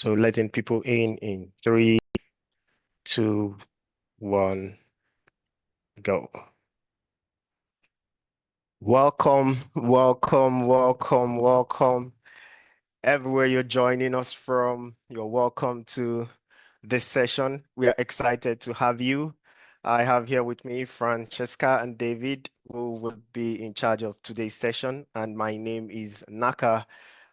So letting people in 3, 2, 1, go. Welcome, welcome, welcome, welcome. Everywhere you're joining us from, you're welcome to this session. We are excited to have you. I have here with me Francesca and David, who will be in charge of today's session. And my name is Naka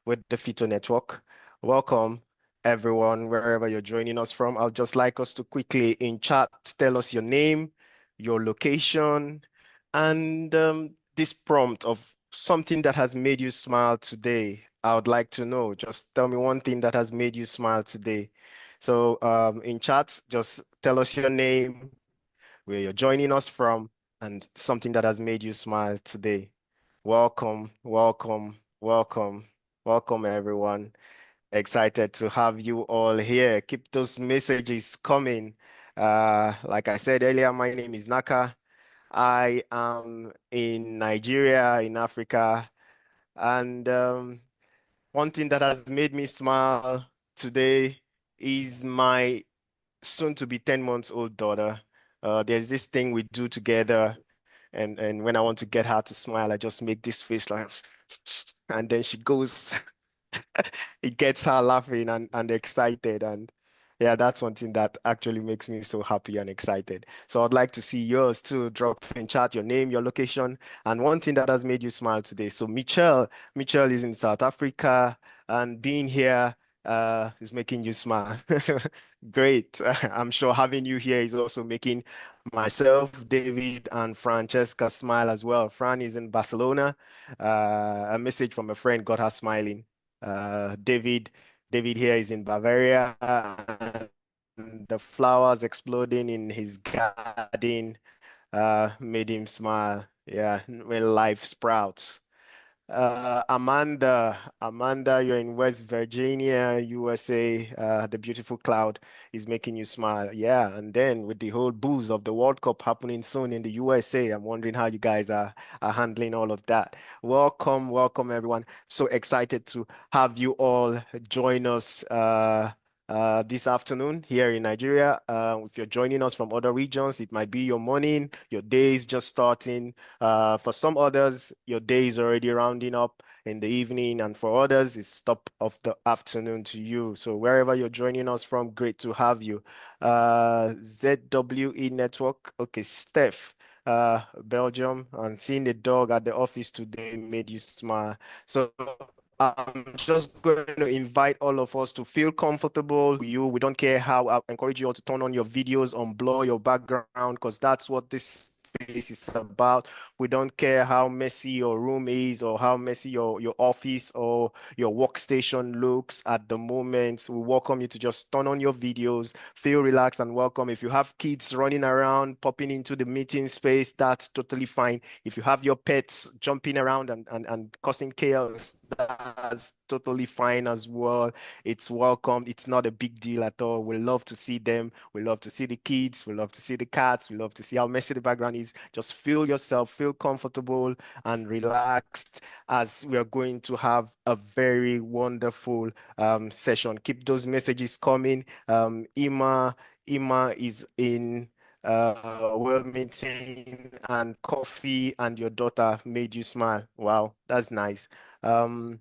with the Fito Network. Welcome, everyone, wherever you're joining us from. I'd just like us to quickly in chat tell us your name, your location, and this prompt of something that has made you smile today. I would like to know. Just tell me one thing that has made you smile today. So in chat, just tell us your name, where you're joining us from, and something that has made you smile today. Welcome, welcome, welcome, welcome, everyone. Excited to have you all here. Keep those messages coming. Like I said earlier, my name is Naka. I am in Nigeria, in Africa, and one thing that has made me smile today is my soon to be 10 months old daughter. There's this thing we do together, and when I want to get her to smile, I just make this face like, and then she goes, it gets her laughing and excited. And yeah, that's one thing that actually makes me so happy and excited. So I'd like to see yours too. Drop in chat your name, your location, and one thing that has made you smile today. So Michelle is in South Africa, and being here is making you smile. Great. I'm sure having you here is also making myself, David, and Francesca smile as well. Fran is in Barcelona. A message from a friend got her smiling. David here is in Bavaria, and the flowers exploding in his garden made him smile. Yeah, when life sprouts. Amanda, you're in West Virginia, USA. The beautiful cloud is making you smile. Yeah, and then with the whole booze of the World Cup happening soon in the USA, I'm wondering how you guys are handling all of that. Welcome, welcome everyone. So excited to have you all join us this afternoon here in Nigeria. If you're joining us from other regions, it might be your morning, your day is just starting. For some others, your day is already rounding up in the evening, and for others, it's top of the afternoon to you. So wherever you're joining us from, great to have you. ZWE Network, okay, Steph, Belgium, and seeing the dog at the office today made you smile. So I'm just going to invite all of us to feel comfortable with you. We don't care how. I encourage you all to turn on your videos, on blur your background, because that's what this space is about. We don't care how messy your room is or how messy your office or your workstation looks at the moment. We welcome you to just turn on your videos, feel relaxed and welcome. If you have kids running around, popping into the meeting space, that's totally fine. If you have your pets jumping around and causing chaos, that's totally fine as well. It's welcome. It's not a big deal at all. We love to see them. We love to see the kids. We love to see the cats. We love to see how messy the background is. Just feel yourself, feel comfortable and relaxed as we are going to have a very wonderful session. Keep those messages coming. Ima is in well meeting and coffee and your daughter made you smile. Wow, that's nice. Um,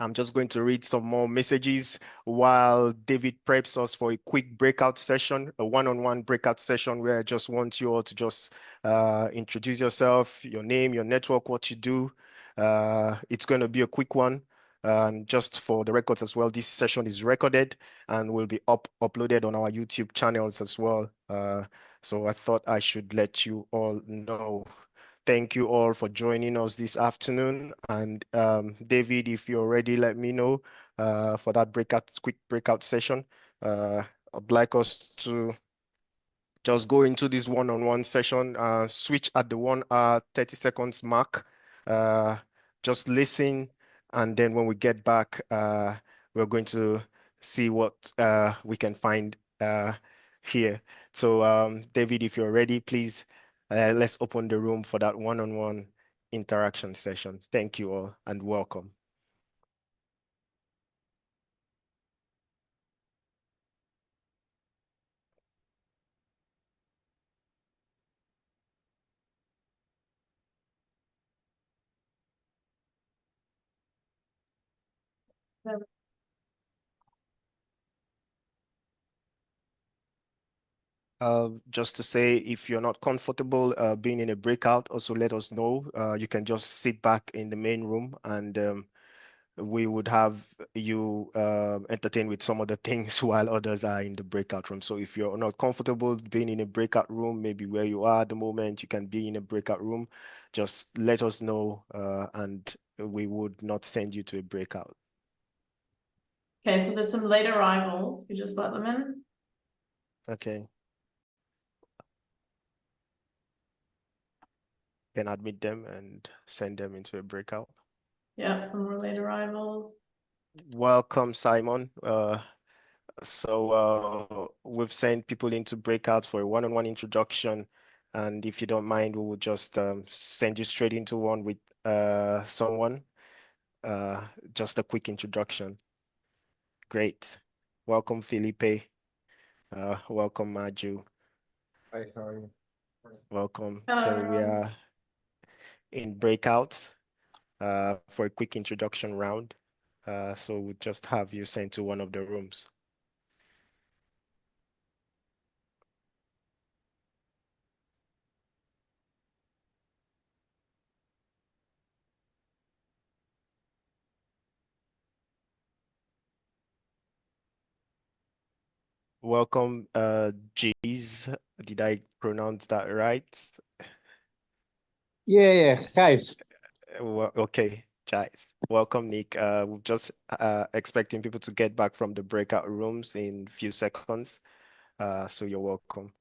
I'm just going to read some more messages while David preps us for a quick breakout session, a one-on-one breakout session where I just want you all to just introduce yourself, your name, your network, what you do. It's going to be a quick one. And just for the records as well, this session is recorded and will be uploaded on our YouTube channels as well. So I thought I should let you all know. Thank you all for joining us this afternoon. And David, if you're ready, let me know for that quick breakout session. I'd like us to just go into this one-on-one session, switch at the 1 hour, 30 seconds mark. Uh, just listen. And then when we get back, we're going to see what we can find here. So David, if you're ready, please, let's open the room for that one-on-one interaction session. Thank you all and welcome. Just to say, if you're not comfortable being in a breakout, also let us know. You can just sit back in the main room and we would have you entertain with some other things while others are in the breakout room. So if you're not comfortable being in a breakout room, maybe where you are at the moment, you can be in a breakout room, just let us know and we would not send you to a breakout. Okay, so there's some late arrivals. We just let them in. Okay. Can admit them and send them into a breakout. Yep, some more late arrivals. Welcome, Simon. We've sent people into breakouts for a one-on-one introduction, and if you don't mind, we will just send you straight into one with someone. Just a quick introduction. Great. Welcome, Felipe. Welcome, Maju. Hi, how are you? Welcome. Hello, So we everyone. are in breakouts for a quick introduction round. So we'll just have you sent to one of the rooms. Welcome, Jeez. Did I pronounce that right? Yeah, guys. Well, okay, Jive. Welcome, Nick. We're just expecting people to get back from the breakout rooms in a few seconds. So you're welcome.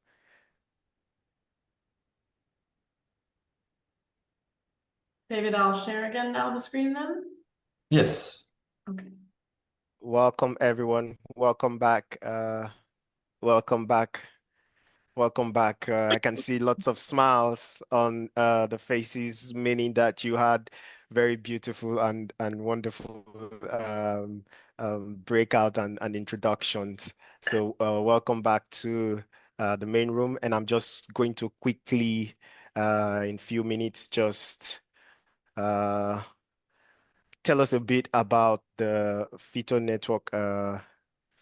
David, I'll share again now the screen then. Yes. Okay. Welcome, everyone. Welcome back. Welcome back. Welcome back. I can see lots of smiles on the faces, meaning that you had very beautiful and wonderful breakout and introductions. So welcome back to the main room, and I'm just going to quickly, in few minutes, just uh, tell us a bit about the Fito Network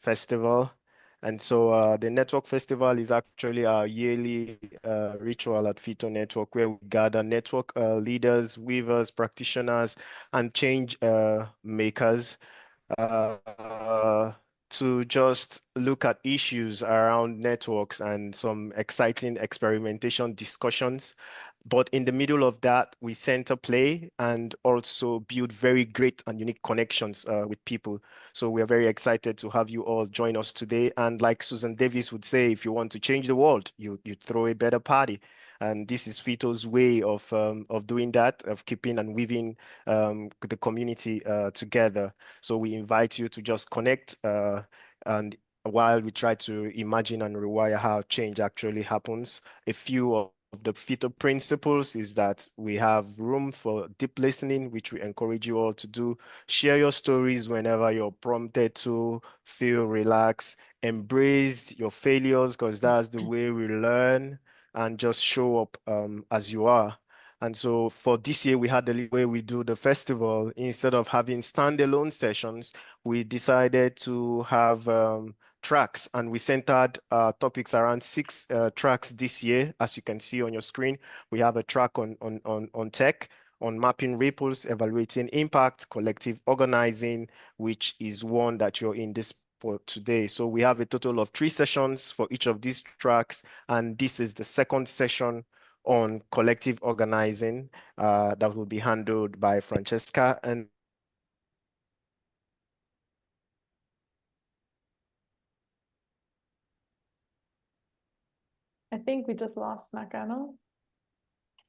Festival. And so the Network Festival is actually our yearly ritual at Fito Network where we gather network leaders, weavers, practitioners, and change makers uh, to just look at issues around networks and some exciting experimentation discussions. But in the middle of that, we center play and also build very great and unique connections with people. So we are very excited to have you all join us today. And like Susan Davis would say, if you want to change the world, you throw a better party. And this is Fito's way of doing that, of keeping and weaving the community together. So we invite you to just connect and while we try to imagine and rewire how change actually happens, a few of the FITO principles is that we have room for deep listening, which we encourage you all to do. Share your stories whenever you're prompted to, feel relaxed, embrace your failures because that's the way we learn, and just show up as you are. And so for this year, we had the way we do the festival. Instead of having standalone sessions, we decided to have tracks, and we centered topics around 6 tracks this year. As you can see on your screen, we have a track on tech, on mapping ripples, evaluating impact, collective organizing, which is one that you're in this for today. So we have a total of 3 sessions for each of these tracks, and this is the second session on collective organizing that will be handled by Francesca. And I think we just lost Nakano.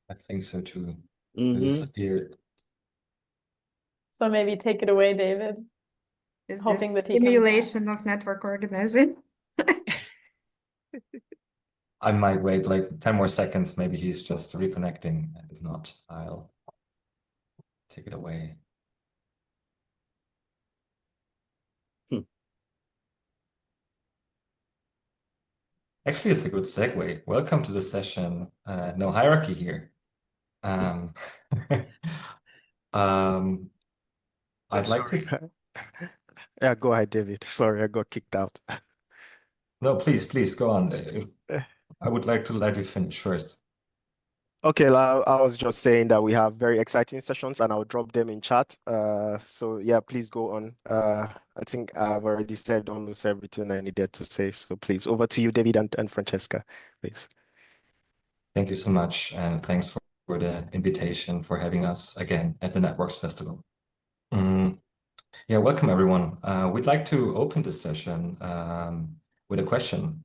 I think so too. Mhm. It disappeared. So maybe take it away, David. Is Hoping this that he comes back. simulation of network organizing? I might wait like 10 more seconds. Maybe he's just reconnecting. And if not, I'll take it away. Actually, it's a good segue. Welcome to the session. No hierarchy here. Um, I'd like to. Yeah, go ahead, David. Sorry, I got kicked out. No, please go on. I would like to let you finish first. Okay, I was just saying that we have very exciting sessions and I'll drop them in chat. So yeah, please go on. I think I've already said almost everything I needed to say. So please, over to you, David and Francesca, please. Thank you so much, and thanks for the invitation, for having us again at the Networks Festival. Yeah, welcome everyone. We'd like to open this session with a question.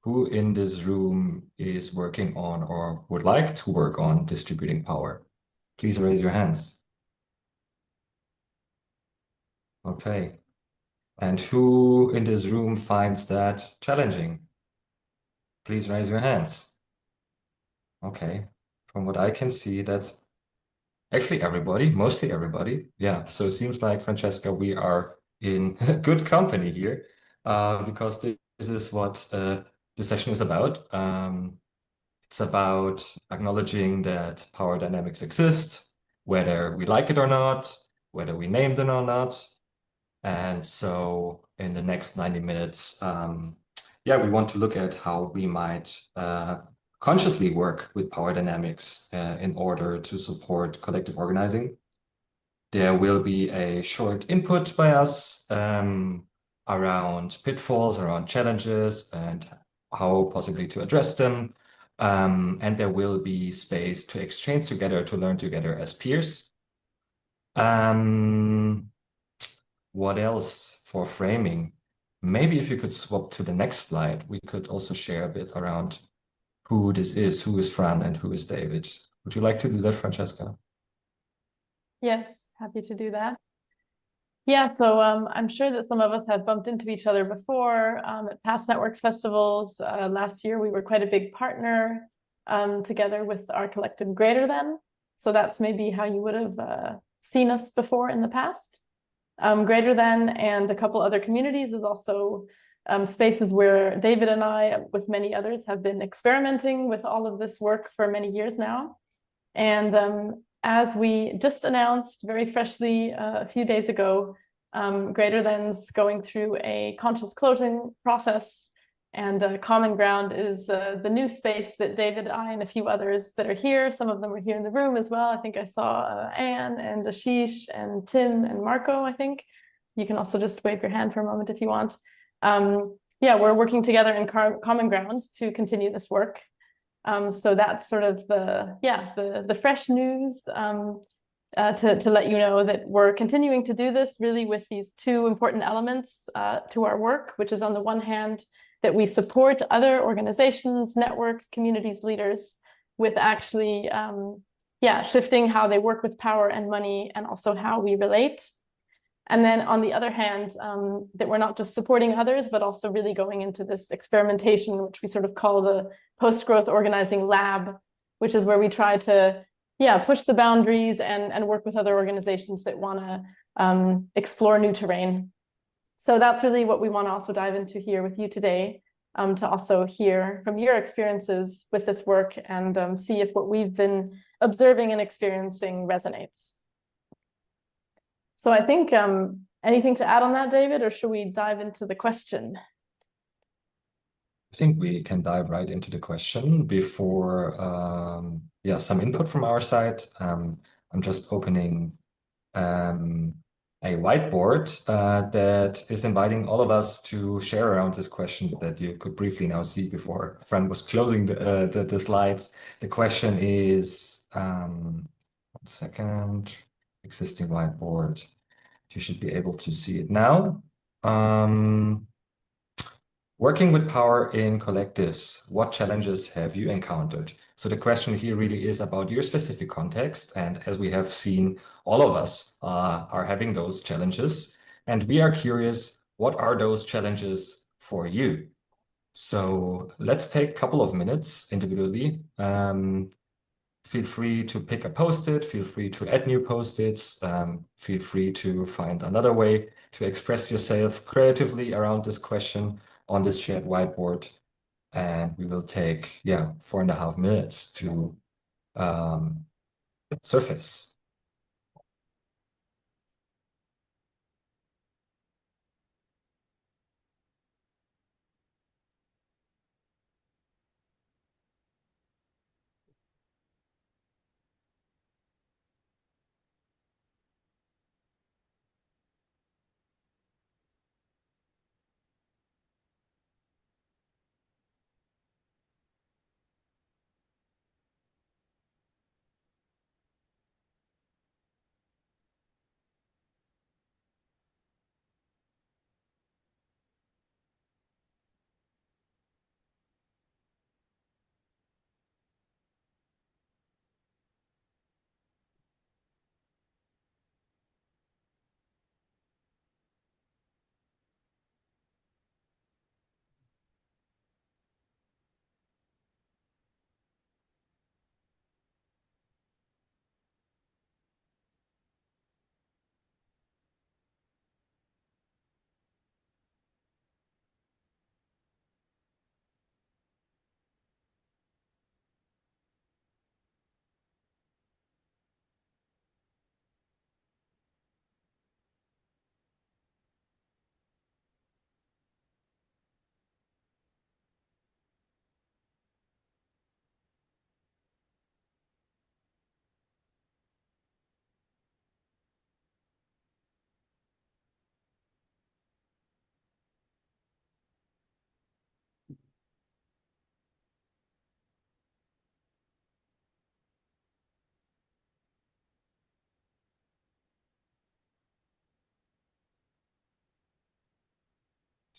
Who in this room is working on or would like to work on distributing power? Please raise your hands. Okay. And who in this room finds that challenging? Please raise your hands. Okay. From what I can see, that's actually everybody, mostly everybody. Yeah. So it seems like, Francesca, we are in good company here because this is what the session is about. It's about acknowledging that power dynamics exist, whether we like it or not, whether we name them or not. And so in the next 90 minutes, yeah, we want to look at how we might consciously work with power dynamics in order to support collective organizing. There will be a short input by us around pitfalls, around challenges, and how possibly to address them. And there will be space to exchange together, to learn together as peers. What else for framing? Maybe if you could swap to the next slide, we could also share a bit around who this is, who is Fran and who is David. Would you like to do that, Francesca? Yes, happy to do that. Yeah, so I'm sure that some of us have bumped into each other before at past Networks festivals. Last year, we were quite a big partner together with our collective Greater Than. So that's maybe how you would have seen us before in the past. Greater Than and a couple other communities is also spaces where David and I, with many others, have been experimenting with all of this work for many years now. And as we just announced very freshly a few days ago, Greater Than's going through a conscious closing process, and Common Ground is the new space that David, I, and a few others that are here. Some of them are here in the room as well. I think I saw Anne and Ashish and Tim and Marco, I think. You can also just wave your hand for a moment if you want. Yeah, we're working together in Common Ground to continue this work. So that's sort of the fresh news to let you know that we're continuing to do this really with these two important elements to our work, which is on the one hand that we support other organizations, networks, communities, leaders with actually shifting how they work with power and money and also how we relate. And then on the other hand, that we're not just supporting others, but also really going into this experimentation, which we sort of call the post-growth organizing lab, which is where we try to, push the boundaries and work with other organizations that want to explore new terrain. So that's really what we want to also dive into here with you today, to also hear from your experiences with this work and see if what we've been observing and experiencing resonates. So I think anything to add on that, David, or should we dive into the question? I think we can dive right into the question before, some input from our side. I'm just opening a whiteboard that is inviting all of us to share around this question that you could briefly now see before Fran was closing the slides. The question is, 1 second, existing whiteboard. You should be able to see it now. Working with power in collectives, what challenges have you encountered? So the question here really is about your specific context. And as we have seen, all of us are having those challenges. And we are curious, what are those challenges for you? So let's take a couple of minutes individually. Feel free to pick a post-it, feel free to add new post-its, feel free to find another way to express yourself creatively around this question on this shared whiteboard. And we will take, 4.5 minutes to surface.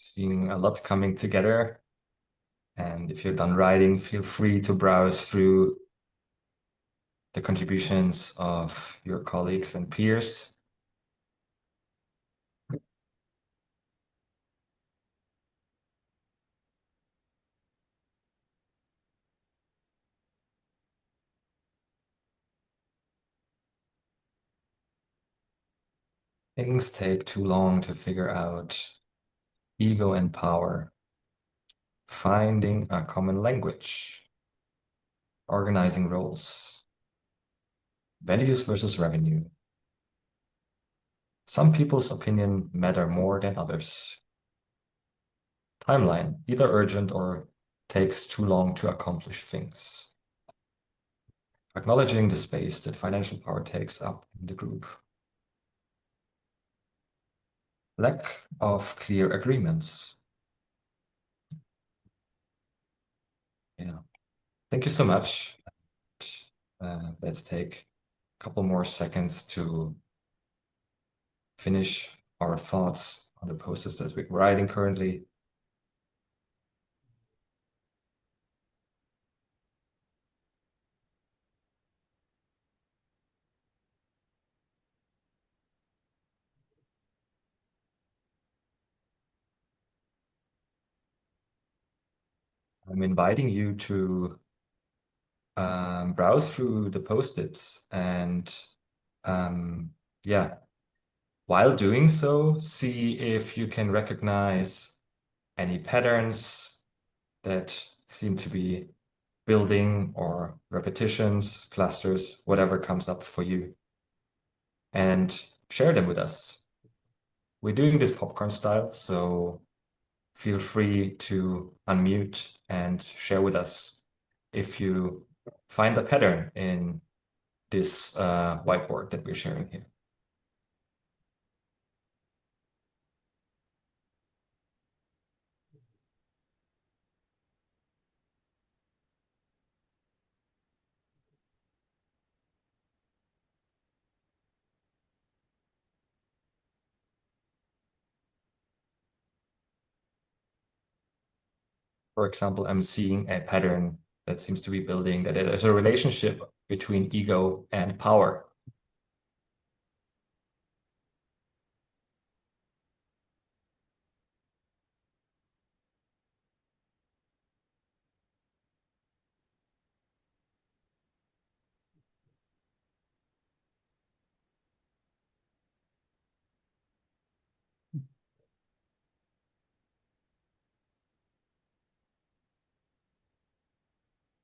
Seeing a lot coming together. And if you're done writing, feel free to browse through the contributions of your colleagues and peers. Things take too long to figure out. Ego and power. Finding a common language. Organizing roles. Values versus revenue. Some people's opinion matter more than others. Timeline, either urgent or takes too long to accomplish things. Acknowledging the space that financial power takes up in the group. Lack of clear agreements. Yeah. Thank you so much. Let's take a couple more seconds to finish our thoughts on the posters that we're writing currently. I'm inviting you to browse through the post-its and yeah, while doing so, see if you can recognize any patterns that seem to be building or repetitions, clusters, whatever comes up for you, and share them with us. We're doing this popcorn style, so feel free to unmute and share with us if you find a pattern in this whiteboard that we're sharing here. For example, I'm seeing a pattern that seems to be building, that there's a relationship between ego and power.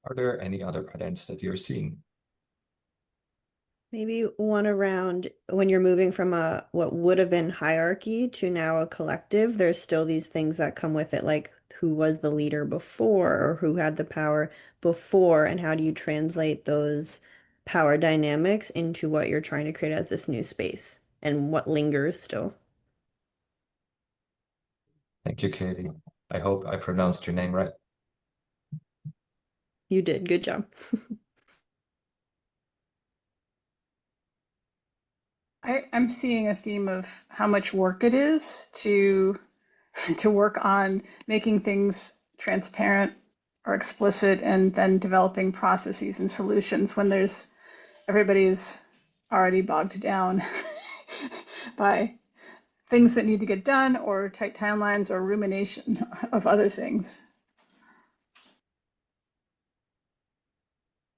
Are there any other patterns that you're seeing? Maybe one around when you're moving from what would have been hierarchy to now a collective, there's still these things that come with it, like who was the leader before or who had the power before, and how do you translate those power dynamics into what you're trying to create as this new space and what lingers still. Thank you, Katie. I hope I pronounced your name right. You did. Good job. I'm seeing a theme of how much work it is to work on making things transparent or explicit and then developing processes and solutions when everybody's already bogged down by things that need to get done or tight timelines or rumination of other things.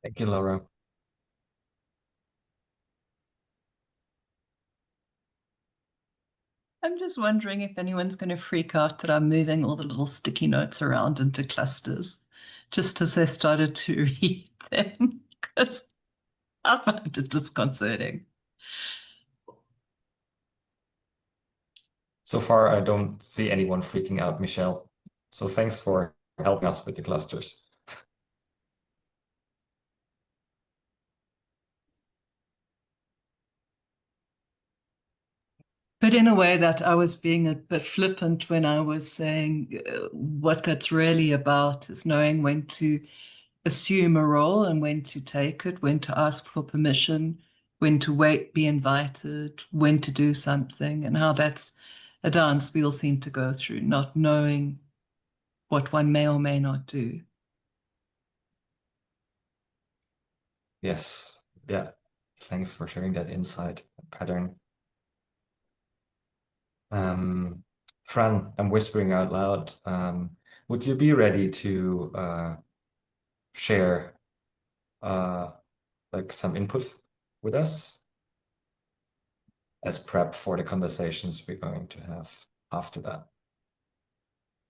Thank you, Laura. I'm just wondering if anyone's going to freak out that I'm moving all the little sticky notes around into clusters, just as they started to read them, because I find it disconcerting. So far, I don't see anyone freaking out, Michelle. So thanks for helping us with the clusters. But in a way that I was being a bit flippant when I was saying what that's really about is knowing when to assume a role and when to take it, when to ask for permission, when to wait, be invited, when to do something, and how that's a dance we all seem to go through, not knowing what one may or may not do. Yes. Yeah. Thanks for sharing that insight pattern. Fran, I'm whispering out loud. Would you be ready to share like some input with us as prep for the conversations we're going to have after that?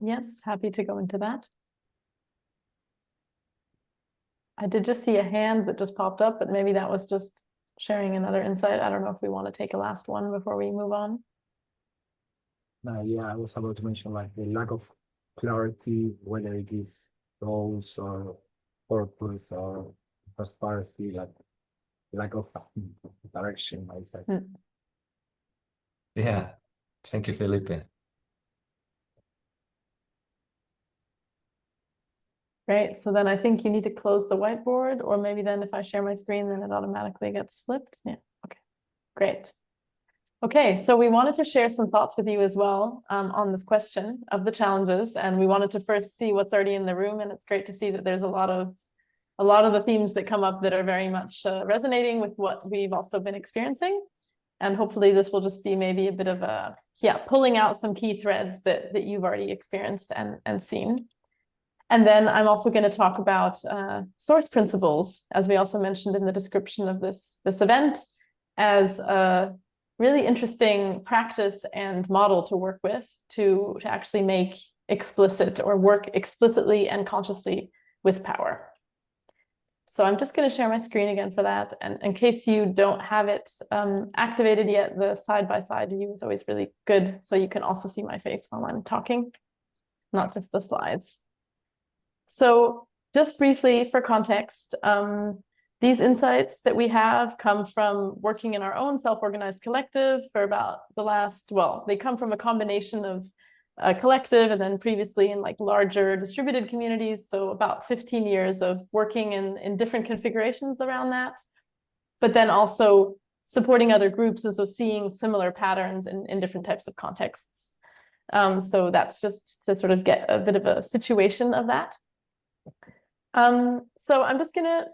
Yes, happy to go into that. I did just see a hand that just popped up, but maybe that was just sharing another insight. I don't know if we want to take a last one before we move on. Yeah, I was about to mention like the lack of clarity, whether it is goals or purpose or transparency, like lack of direction, I said. Yeah. Thank you, Felipe. Great. So then I think you need to close the whiteboard, or maybe then if I share my screen, then it automatically gets flipped. Yeah. Okay. Great. Okay, so we wanted to share some thoughts with you as well on this question of the challenges, and we wanted to first see what's already in the room, and it's great to see that there's a lot of the themes that come up that are very much resonating with what we've also been experiencing, and hopefully this will just be maybe a bit of a pulling out some key threads that you've already experienced and seen. And then I'm also going to talk about source principles, as we also mentioned in the description of this event, as a really interesting practice and model to work with to actually make explicit or work explicitly and consciously with power. So I'm just going to share my screen again for that. And in case you don't have it activated yet, the side-by-side view is always really good. So you can also see my face while I'm talking, not just the slides. So just briefly for context, these insights that we have come from working in our own self-organized collective for about the last, well, they come from a combination of a collective and then previously in like larger distributed communities. So about 15 years of working in different configurations around that, but then also supporting other groups and so seeing similar patterns in different types of contexts. So that's just to sort of get a bit of a situation of that. So I'm just gonna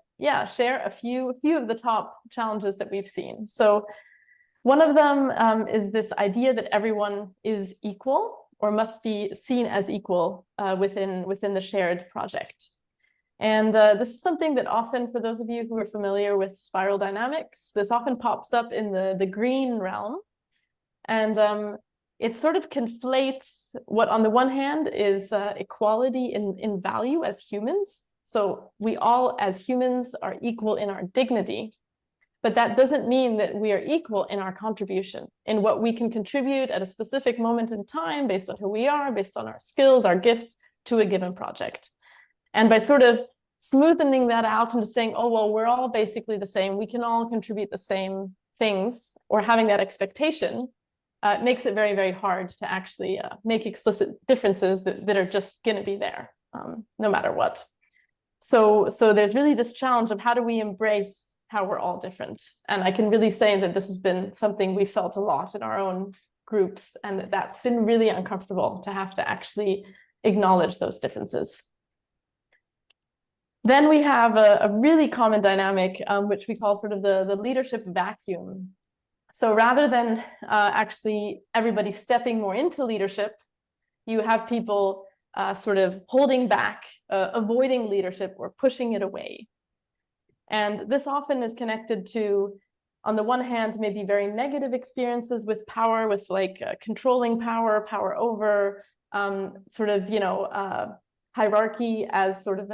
share a few of the top challenges that we've seen. So one of them is this idea that everyone is equal or must be seen as equal within the shared project. And this is something that often, for those of you who are familiar with spiral dynamics, this often pops up in the green realm. And it sort of conflates what on the one hand is equality in value as humans. So we all as humans are equal in our dignity, but that doesn't mean that we are equal in our contribution, in what we can contribute at a specific moment in time based on who we are, based on our skills, our gifts to a given project. And by sort of smoothing that out and saying, oh, well, we're all basically the same, we can all contribute the same things, or having that expectation, it makes it very, very hard to actually make explicit differences that are just going to be there, no matter what. So there's really this challenge of how do we embrace how we're all different? And I can really say that this has been something we felt a lot in our own groups, and that's been really uncomfortable to have to actually acknowledge those differences. Then we have a really common dynamic, which we call sort of the leadership vacuum. So rather than actually everybody stepping more into leadership, you have people sort of holding back, avoiding leadership or pushing it away. And this often is connected to, on the one hand, maybe very negative experiences with power, with like controlling power over, sort of, hierarchy as sort of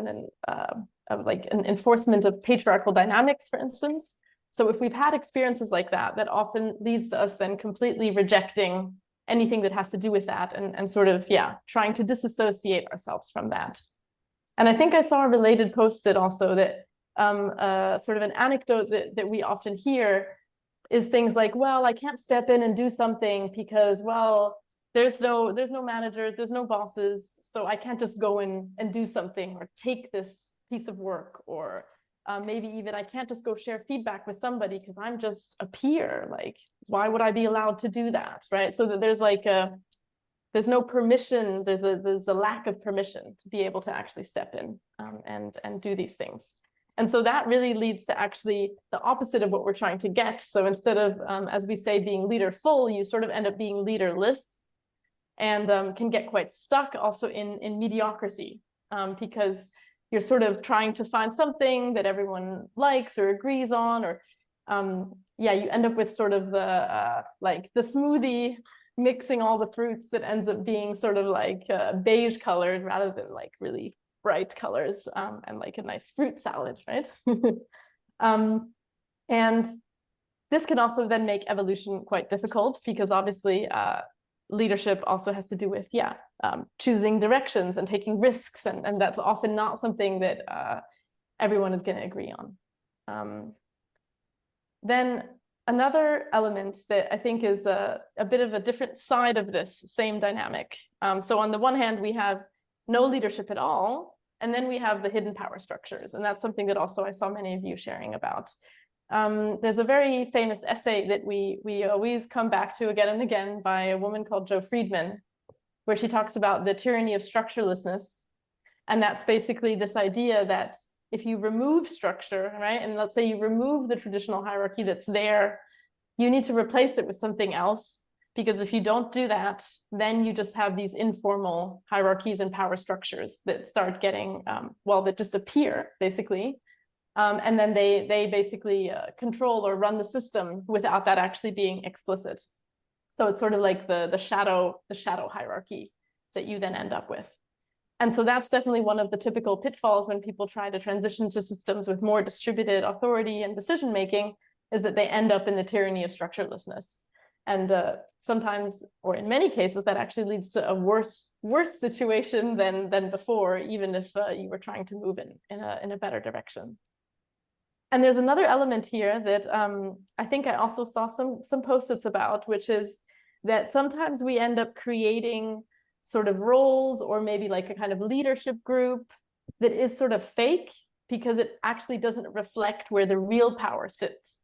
like an enforcement of patriarchal dynamics, for instance. So if we've had experiences like that, that often leads to us then completely rejecting anything that has to do with that and sort of, trying to disassociate ourselves from that. And I think I saw a related posted also that sort of an anecdote that we often hear is things like, well, I can't step in and do something because, well, there's no managers, there's no bosses, so I can't just go in and do something or take this piece of work or Maybe even I can't just go share feedback with somebody because I'm just a peer. Like, why would I be allowed to do that, right? So that there's like there's no permission, there's a lack of permission to be able to actually step in and do these things. And so that really leads to actually the opposite of what we're trying to get. So instead of, as we say, being leaderful, you sort of end up being leaderless, and can get quite stuck also in mediocrity, because you're sort of trying to find something that everyone likes or agrees on, or yeah, you end up with sort of the like the smoothie mixing all the fruits that ends up being sort of like beige colored rather than like really bright colors, and like a nice fruit salad, right? And this can also then make evolution quite difficult, because obviously leadership also has to do with, yeah, choosing directions and taking risks, and that's often not something that everyone is going to agree on. Then another element that I think is a bit of a different side of this same dynamic. So on the one hand, we have no leadership at all, and then we have the hidden power structures, and that's something that also I saw many of you sharing about. There's a very famous essay that we always come back to again and again by a woman called Jo Friedman, where she talks about the tyranny of structurelessness. And that's basically this idea that if you remove structure, right, and let's say you remove the traditional hierarchy that's there, you need to replace it with something else. Because if you don't do that, then you just have these informal hierarchies and power structures that start getting, well, that just appear, basically. And then they basically control or run the system without that actually being explicit. So it's sort of like the shadow hierarchy that you then end up with. And so that's definitely one of the typical pitfalls when people try to transition to systems with more distributed authority and decision making, is that they end up in the tyranny of structurelessness. And sometimes, or in many cases, that actually leads to a worse situation than before, even if you were trying to move in a better direction. And there's another element here that I think I also saw some post-its about, which is that sometimes we end up creating sort of roles, or maybe like a kind of leadership group that is sort of fake, because it actually doesn't reflect where the real power sits.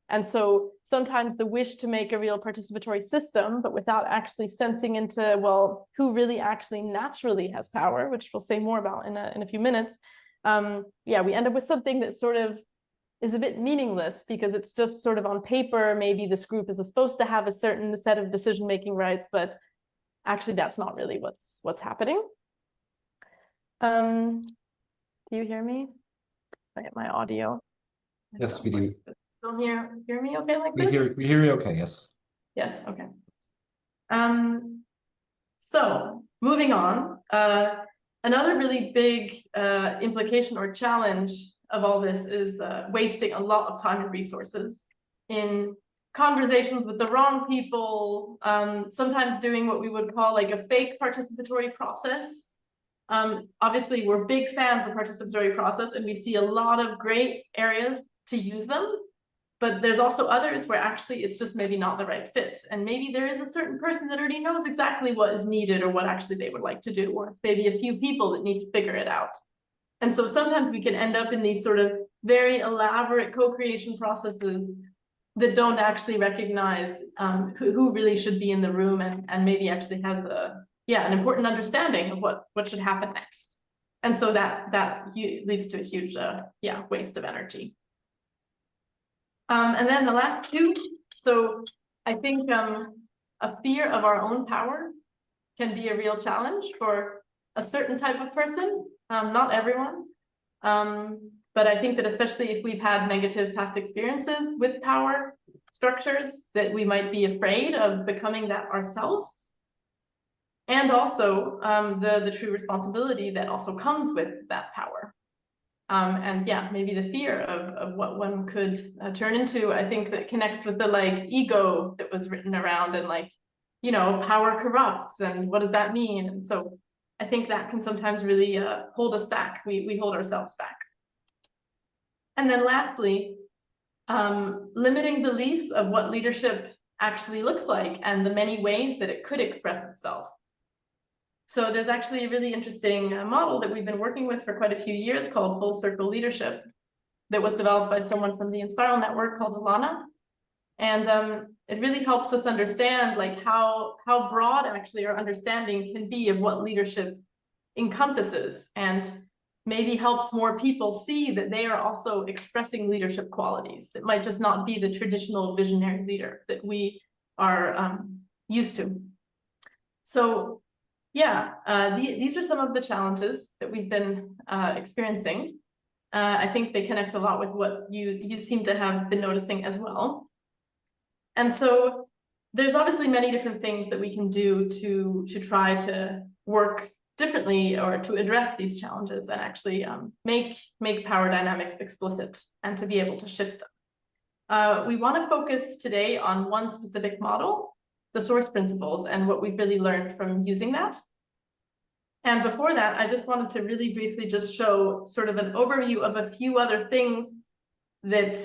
And so sometimes the wish to make a real participatory system, but without actually sensing into, well, who really actually naturally has power, which we'll say more about in a few minutes. Yeah, we end up with something that sort of is a bit meaningless, because it's just sort of on paper, maybe this group is supposed to have a certain set of decision-making rights, but actually that's not really what's happening. Do you hear me? I get my audio. Yes, we do. Still hear me okay like We this? hear you okay, yes. Yes, okay. So moving on, another really big implication or challenge of all this is wasting a lot of time and resources in conversations with the wrong people, sometimes doing what we would call like a fake participatory process. Obviously, we're big fans of participatory process, and we see a lot of great areas to use them. But there's also others where actually it's just maybe not the right fit. And maybe there is a certain person that already knows exactly what is needed or what actually they would like to do, or it's maybe a few people that need to figure it out. And so sometimes we can end up in these sort of very elaborate co-creation processes that don't actually recognize who really should be in the room, and maybe actually has an important understanding of what should happen next. And so that leads to a huge waste of energy. And then the last two, so I think a fear of our own power can be a real challenge for a certain type of person, not everyone. But I think that especially if we've had negative past experiences with power structures, that we might be afraid of becoming that ourselves. And also the true responsibility that also comes with that power. And yeah, maybe the fear of what one could turn into, I think that connects with the like ego that was written around, and like, you know, power corrupts, and what does that mean? And so I think that can sometimes really hold us back. We hold ourselves back. And then lastly, limiting beliefs of what leadership actually looks like and the many ways that it could express itself. So there's actually a really interesting model that we've been working with for quite a few years called full circle leadership. that was developed by someone from the Inspiral Network called Alana. And it really helps us understand like how broad actually our understanding can be of what leadership encompasses, and maybe helps more people see that they are also expressing leadership qualities that might just not be the traditional visionary leader that we are used to. So yeah, these are some of the challenges that we've been experiencing. I think they connect a lot with what you seem to have been noticing as well. And so there's obviously many different things that we can do to try to work differently or to address these challenges and actually make power dynamics explicit and to be able to shift them. We want to focus today on one specific model, the source principles, and what we've really learned from using that. And before that, I just wanted to really briefly just show sort of an overview of a few other things that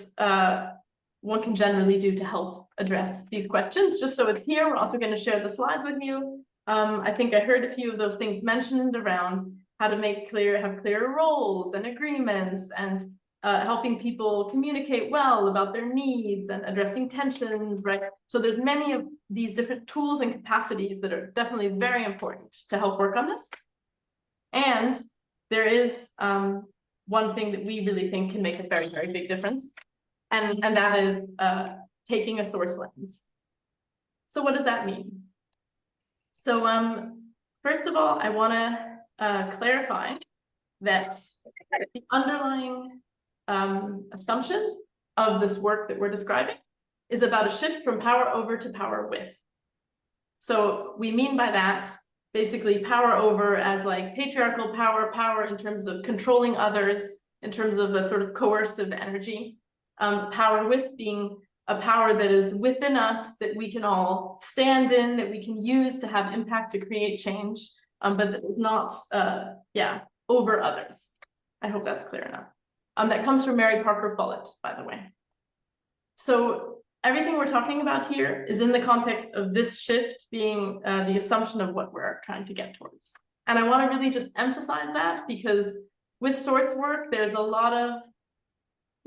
one can generally do to help address these questions. Just so it's here, we're also going to share the slides with you. I think I heard a few of those things mentioned around how to have clear roles and agreements, and helping people communicate well about their needs and addressing tensions, right? So there's many of these different tools and capacities that are definitely very important to help work on this. And there is one thing that we really think can make a very, very big difference, and that is taking a source lens. So what does that mean? So first of all, I want to clarify that the underlying assumption of this work that we're describing is about a shift from power over to power with. So we mean by that basically power over as like patriarchal power, power in terms of controlling others, in terms of a sort of coercive energy, power with being a power that is within us, that we can all stand in, that we can use to have impact, to create change, but that is not, over others. I hope that's clear enough. That comes from Mary Parker Follett, by the way. So everything we're talking about here is in the context of this shift being the assumption of what we're trying to get towards. And I want to really just emphasize that, because with source work, there's a lot of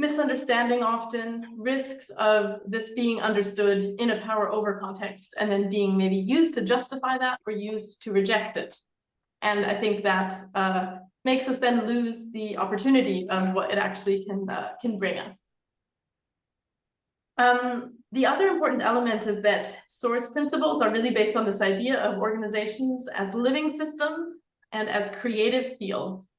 misunderstanding, often risks of this being understood in a power over context and then being maybe used to justify that or used to reject it. And I think that makes us then lose the opportunity of what it actually can bring us. The other important element is that source principles are really based on this idea of organizations as living systems and as creative fields.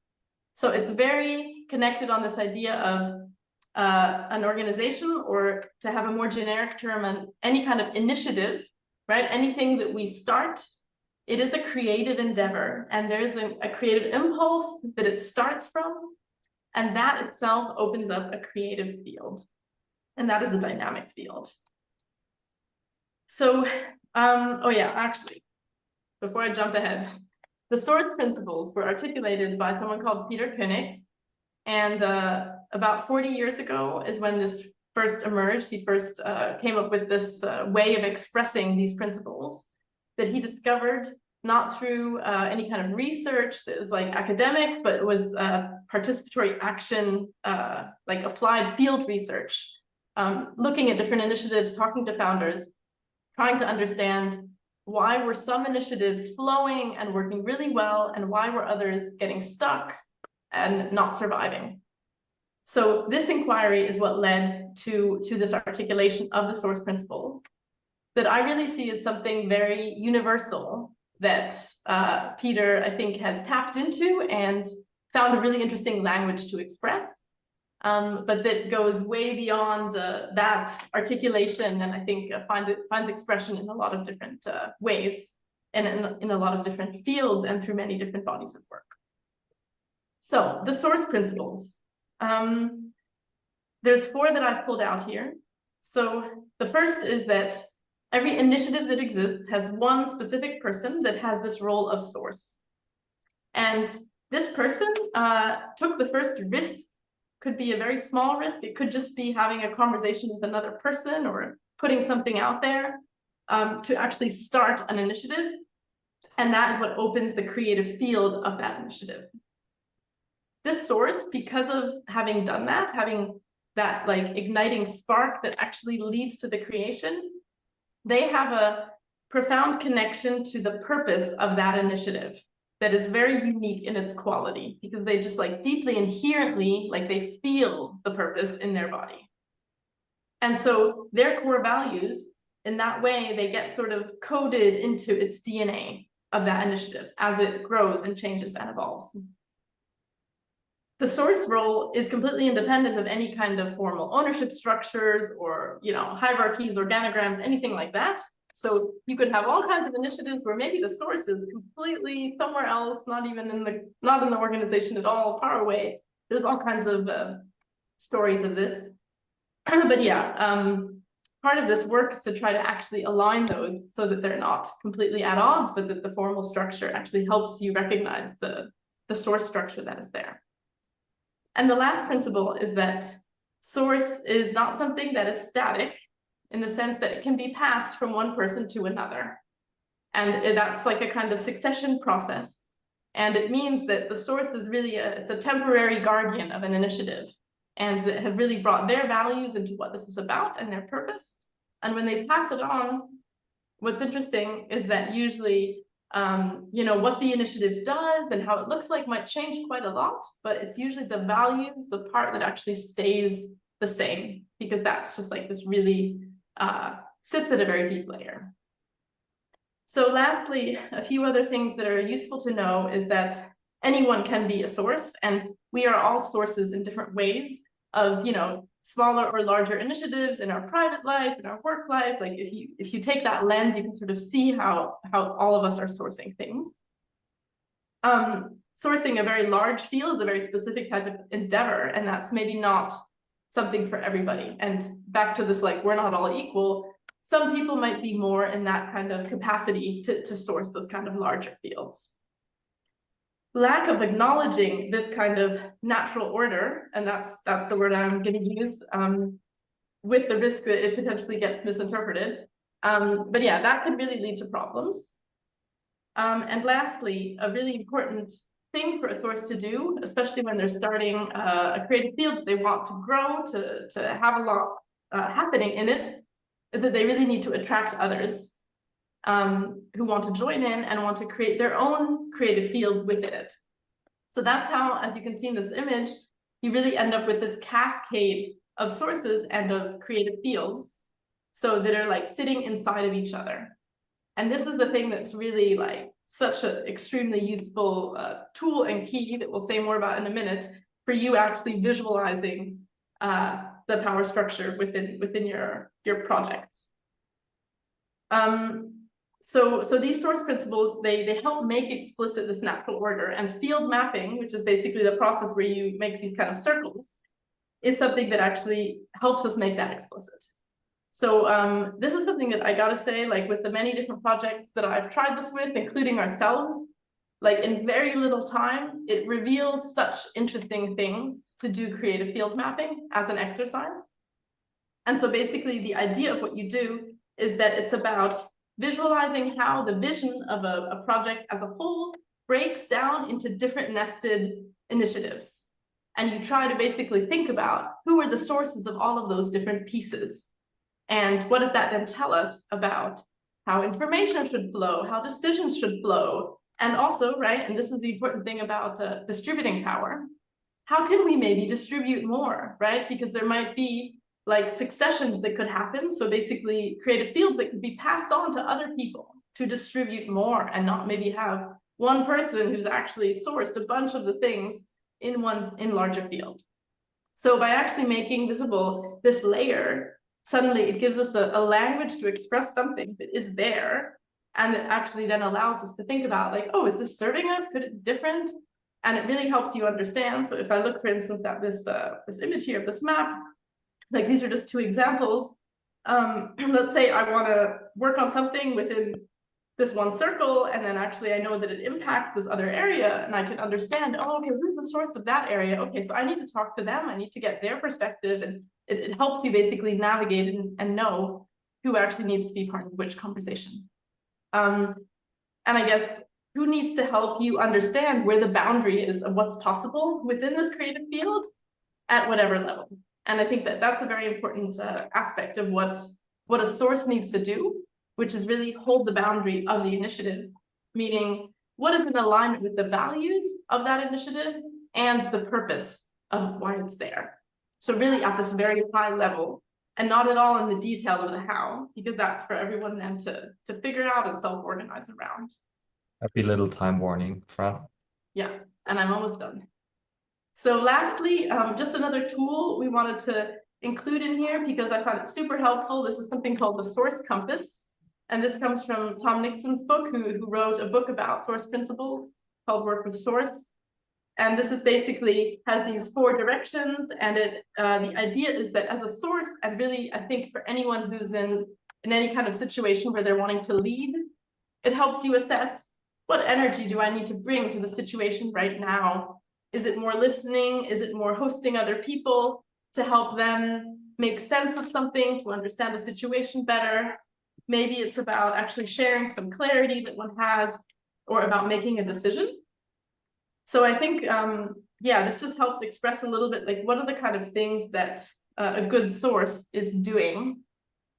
So it's very connected on this idea of an organization, or to have a more generic term, any kind of initiative, right? Anything that we start, it is a creative endeavor, and there's a creative impulse that it starts from, and that itself opens up a creative field, and that is a dynamic field. So, actually, before I jump ahead, the source principles were articulated by someone called Peter Koenig, and about 40 years ago is when this first emerged. He first came up with this way of expressing these principles that he discovered not through any kind of research that was like academic, but it was participatory action, like applied field research, looking at different initiatives, talking to founders, trying to understand why were some initiatives flowing and working really well, and why were others getting stuck and not surviving. So this inquiry is what led to this articulation of the source principles that I really see as something very universal that Peter, I think, has tapped into and found a really interesting language to express, but that goes way beyond that articulation, and I think finds expression in a lot of different ways, and in a lot of different fields and through many different bodies of work. So the source principles. There's 4 that I've pulled out here. So the first is that every initiative that exists has one specific person that has this role of source. And this person took the first risk. Could be a very small risk. It could just be having a conversation with another person or putting something out there to actually start an initiative. And that is what opens the creative field of that initiative. this source, because of having done that, having that like igniting spark that actually leads to the creation, they have a profound connection to the purpose of that initiative that is very unique in its quality, because they just like deeply inherently, like they feel the purpose in their body. And so their core values, in that way, they get sort of coded into its DNA of that initiative as it grows and changes and evolves. The source role is completely independent of any kind of formal ownership structures or, you know, hierarchies, organograms, anything like that. So you could have all kinds of initiatives where maybe the source is completely somewhere else, not in the organization at all, far away. There's all kinds of stories of this. But yeah, part of this work is to try to actually align those so that they're not completely at odds, but that the formal structure actually helps you recognize the source structure that is there. And the last principle is that source is not something that is static, in the sense that it can be passed from one person to another. And that's like a kind of succession process. And it means that the source is really it's a temporary guardian of an initiative, and that have really brought their values into what this is about and their purpose. And when they pass it on, what's interesting is that usually, you know, what the initiative does and how it looks like might change quite a lot, but it's usually the values, the part that actually stays the same, because that's just like this really sits at a very deep layer. So lastly, a few other things that are useful to know is that anyone can be a source, and we are all sources in different ways of, you know, smaller or larger initiatives in our private life, in our work life. Like if you take that lens, you can sort of see how all of us are sourcing things. Sourcing a very large field is a very specific type of endeavor, and that's maybe not something for everybody. And back to this, like, we're not all equal. Some people might be more in that kind of capacity to source those kind of larger fields. Lack of acknowledging this kind of natural order, and that's the word I'm going to use, with the risk that it potentially gets misinterpreted. But yeah, that could really lead to problems. And lastly, a really important thing for a source to do, especially when they're starting a creative field that they want to grow, to have a lot happening in it, is that they really need to attract others who want to join in and want to create their own creative fields within it. So that's how, as you can see in this image, you really end up with this cascade of sources and of creative fields, so that are like sitting inside of each other. And this is the thing that's really like such an extremely useful tool and key that we'll say more about in a minute, for you actually visualizing the power structure within your projects. So these source principles, they help make explicit this natural order, and field mapping, which is basically the process where you make these kind of circles, is something that actually helps us make that explicit. So this is something that I gotta say, like with the many different projects that I've tried this with, including ourselves, like in very little time, it reveals such interesting things to do creative field mapping as an exercise. And so basically the idea of what you do is that it's about visualizing how the vision of a project as a whole breaks down into different nested initiatives. And you try to basically think about who are the sources of all of those different pieces. And what does that then tell us about how information should flow, how decisions should flow, and also, right, and this is the important thing about distributing power, how can we maybe distribute more, right? Because there might be like successions that could happen. So basically creative fields that could be passed on to other people to distribute more, and not maybe have one person who's actually sourced a bunch of the things in larger field. So by actually making visible this layer, suddenly it gives us a language to express something that is there, and it actually then allows us to think about like, oh, is this serving us? Could it be different? And it really helps you understand. So if I look, for instance, at this image here of this map, like these are just two examples. Let's say I want to work on something within this one circle, and then actually I know that it impacts this other area, and I can understand, oh, okay, who's the source of that area? Okay, so I need to talk to them, I need to get their perspective, and it helps you basically navigate and know who actually needs to be part of which conversation. And I guess who needs to help you understand where the boundary is of what's possible within this creative field at whatever level. And I think that that's a very important aspect of what a source needs to do, which is really hold the boundary of the initiative, meaning what is in alignment with the values of that initiative and the purpose of why it's there. So really at this very high level, and not at all in the detail of the how, because that's for everyone then to figure out and self-organize around. Happy little time warning, Fran. Yeah, and I'm almost done. So lastly, just another tool we wanted to include in here because I found it super helpful. This is something called the Source Compass. And this comes from Tom Nixon's book, who wrote a book about source principles called Work with Source. And this is basically has these 4 directions. And the idea is that as a source, and really, I think for anyone who's in any kind of situation where they're wanting to lead, it helps you assess what energy do I need to bring to the situation right now? Is it more listening? Is it more hosting other people to help them make sense of something, to understand the situation better? Maybe it's about actually sharing some clarity that one has, or about making a decision. So I think, yeah, this just helps express a little bit like what are the kind of things that a good source is doing,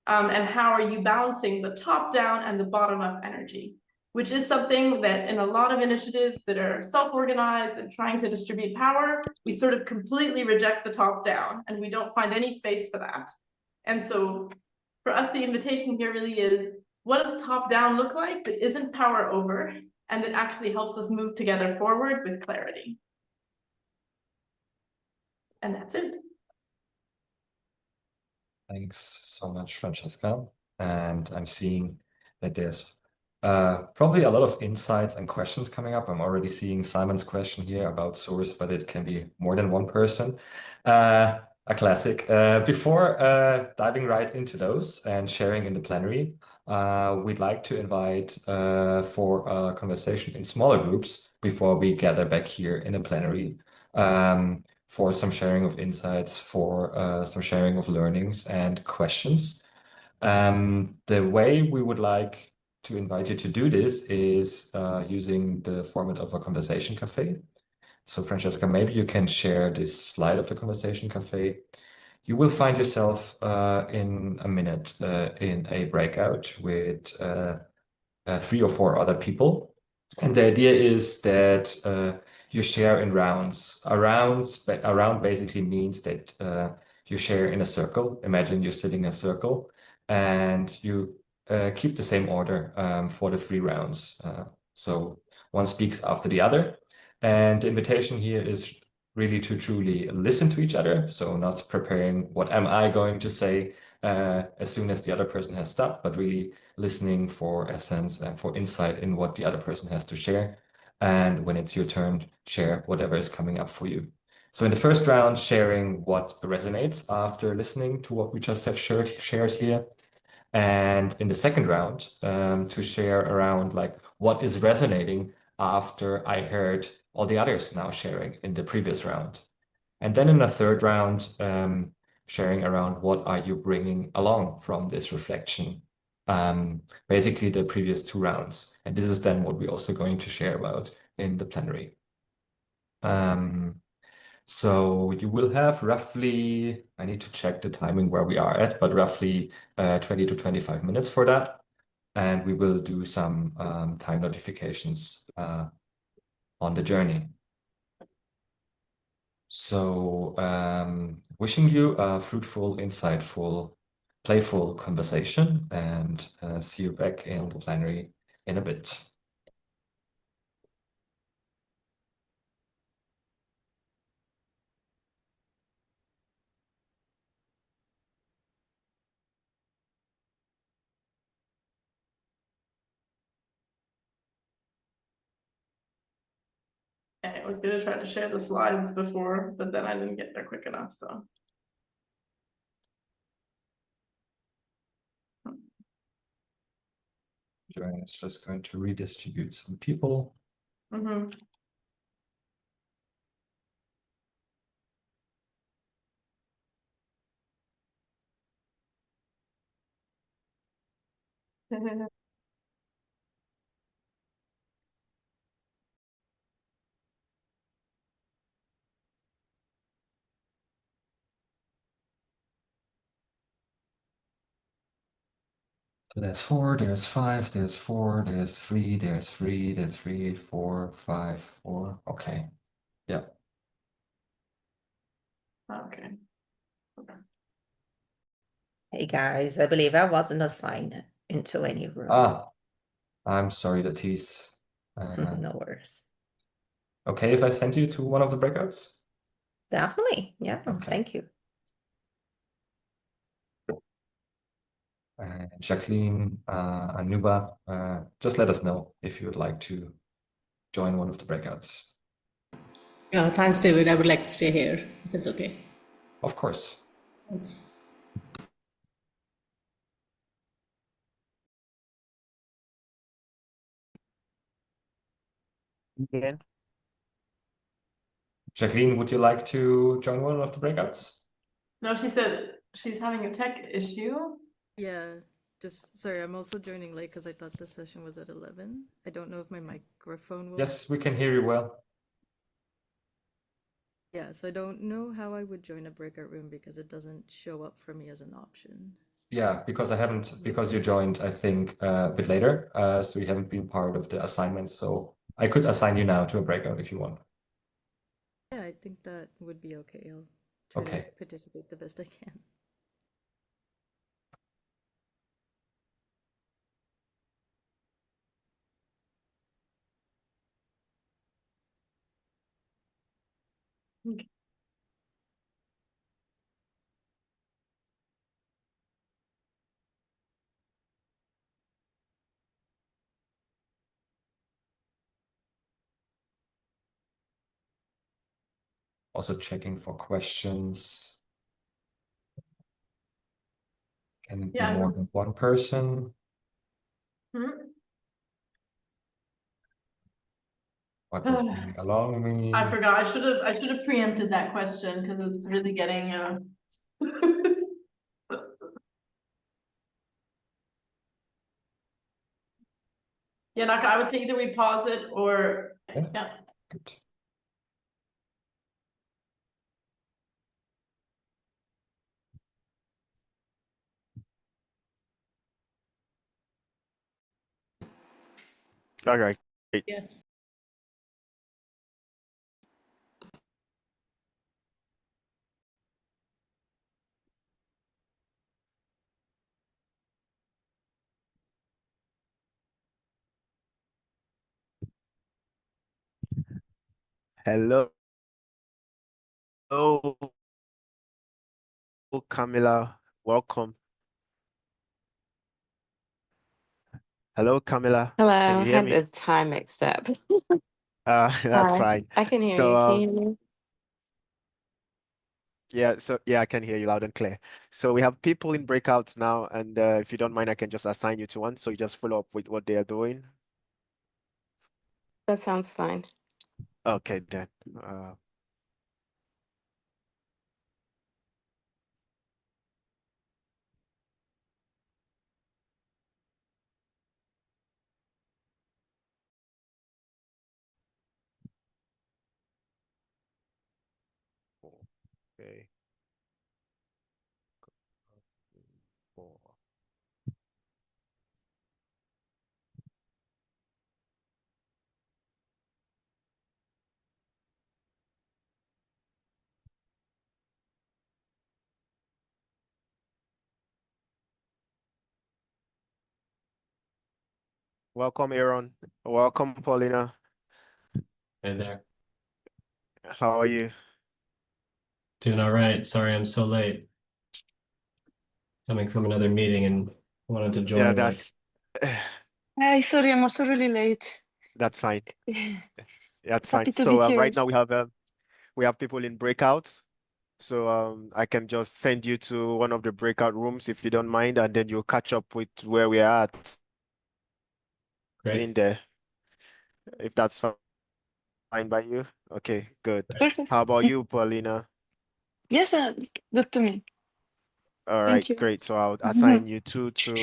and how are you balancing the top down and the bottom up energy, which is something that in a lot of initiatives that are self-organized and trying to distribute power, we sort of completely reject the top down and we don't find any space for that. And so for us, the invitation here really is, what does top down look like that isn't power over and that actually helps us move together forward with clarity? And that's it. Thanks so much, Francesca. And I'm seeing that there's probably a lot of insights and questions coming up. I'm already seeing Simon's question here about source, but it can be more than one person. A classic. Before diving right into those and sharing in the plenary, we'd like to invite for a conversation in smaller groups before we gather back here in the plenary. For some sharing of insights, for some sharing of learnings and questions. The way we would like to invite you to do this is using the format of a conversation cafe. So Francesca, maybe you can share this slide of the conversation cafe. You will find yourself in a minute in a breakout with 3 or 4 other people. And the idea is that you share in rounds. A round basically means that you share in a circle. Imagine you're sitting in a circle and you keep the same order for the 3 rounds. So one speaks after the other. And the invitation here is really to truly listen to each other. So not preparing what am I going to say as soon as the other person has stopped, but really listening for essence and for insight in what the other person has to share. And when it's your turn, share whatever is coming up for you. So in the first round, sharing what resonates after listening to what we just have shared here. And in the second round, to share around like what is resonating after I heard all the others now sharing in the previous round. And then in the third round, sharing around what are you bringing along from this reflection. Basically the previous 2 rounds. And this is then what we're also going to share about in the plenary. So you will have roughly, I need to check the timing where we are at, but roughly 20 to 25 minutes for that. And we will do some time notifications on the journey. So wishing you a fruitful, insightful, playful conversation, and see you back in the plenary in a bit. I was going to try to share the slides before, but then I didn't get there quick enough, so. Joanne is just going to redistribute some people. Mm-hmm. So there's 4, there's 5, there's 4, there's 3, there's 3, there's 3, 4, 5, 4. Okay. Yeah. Okay. Hey guys, I believe I wasn't assigned into any room. Ah, I'm sorry, Latisse. No worries. Okay, if I send you to one of the breakouts? Definitely. Yeah. Okay. Thank you. Jacqueline, Anuba, just let us know if you would like to join one of the breakouts. Yeah, thanks, David. I would like to stay here if it's okay. Of course. Thanks. Again. Jacqueline, would you like to join one of the breakouts? No, she said she's having a tech issue. Yeah, just sorry, I'm also joining late because I thought the session was at 11. I don't know if my microphone will. Yes, we can hear you well. Yeah, so I don't know how I would join a breakout room because it doesn't show up for me as an option. Yeah, because you joined, I think, a bit later, so you haven't been part of the assignment. So I could assign you now to a breakout if you want. Yeah, I think that would be okay. I'll try Okay. to participate the best I can. Also checking for questions. Can it be Yeah. more than one person? What does being alone mean? I forgot. I should have preempted that question because it's really getting Yeah, Naka, I would say either we pause it or yeah. Good. All right. Great. Yeah. Hello, Camilla. Welcome. Hello, Camilla. Hello, Can you I hear had me? the time mixed up. That's Hi, fine. I can hear So you. Can you hear me? yeah, I can hear you loud and clear. So we have people in breakouts now, and if you don't mind, I can just assign you to one. So you just follow up with what they are doing. That sounds fine. Okay, then. Uh, okay. Four. Welcome, Aaron. Welcome, Paulina. Hey there. How are you? Doing all right. Sorry I'm so late. Coming from another meeting and wanted to Yeah, join like that's Hi, sorry, I'm also really late. that's fine. That's fine. Happy to be So here. right now we have people in breakouts. So I can just send you to one of the breakout rooms if you don't mind, and then you'll catch up with where we are at great. in there, if that's fine by you. Okay, good. Perfect. How about you, Paulina? Yes, good to me. All right, Thank you. great. So I'll Mhm. assign you two to.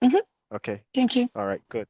Mhm. Okay, Thank you. all right, good.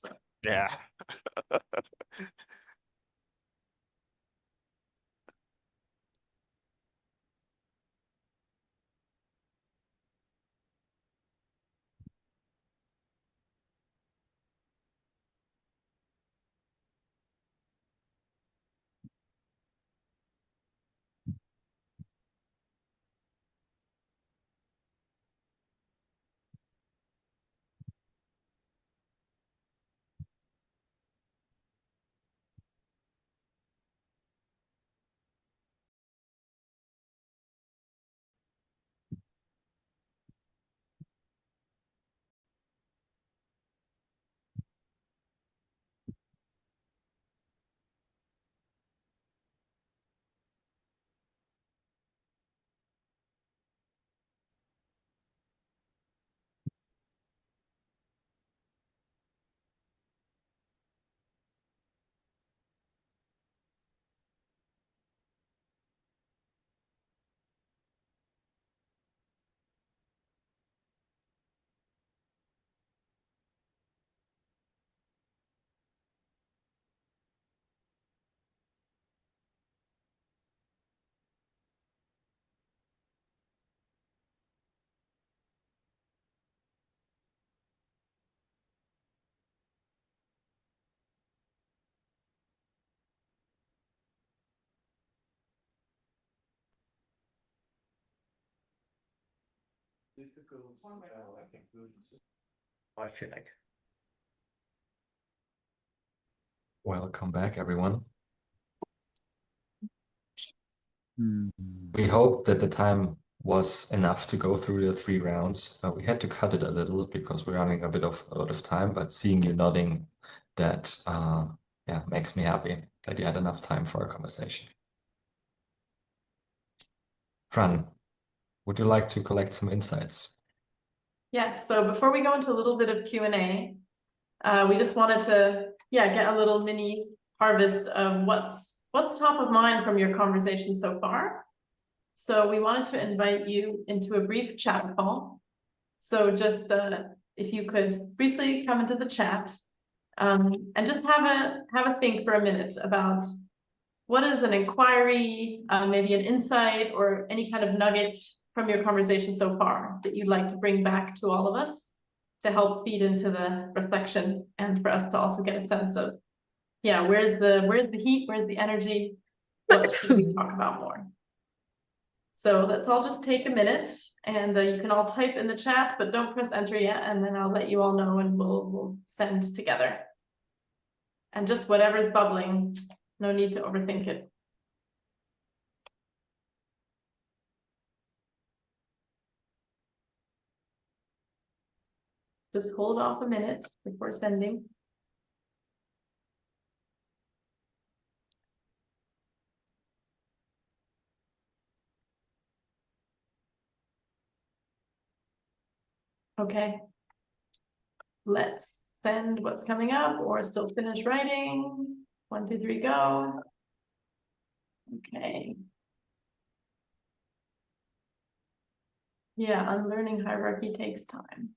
So. Yeah. I feel like. Welcome back, everyone. We hope that the time was enough to go through the 3 rounds. We had to cut it a little because we're running a bit out of time, but seeing you nodding, that yeah, makes me happy that you had enough time for our conversation. Fran, would you like to collect some insights? Yes, so before we go into a little bit of Q&A, we just wanted to, get a little mini harvest of what's top of mind from your conversation so far. So we wanted to invite you into a brief chat call. So just if you could briefly come into the chat and just have a think for a minute about what is an inquiry, maybe an insight or any kind of nugget from your conversation so far that you'd like to bring back to all of us to help feed into the reflection and for us to also get a sense of, where's the heat, where's the energy, what should we talk about more? So let's all just take a minute and you can all type in the chat, but don't press enter yet, and then I'll let you all know and we'll send together. And just whatever's bubbling, no need to overthink it. Just hold off a minute before sending. Okay. Let's send what's coming up or still finish writing. 1, 2, 3, go. Okay. Yeah, unlearning hierarchy takes time.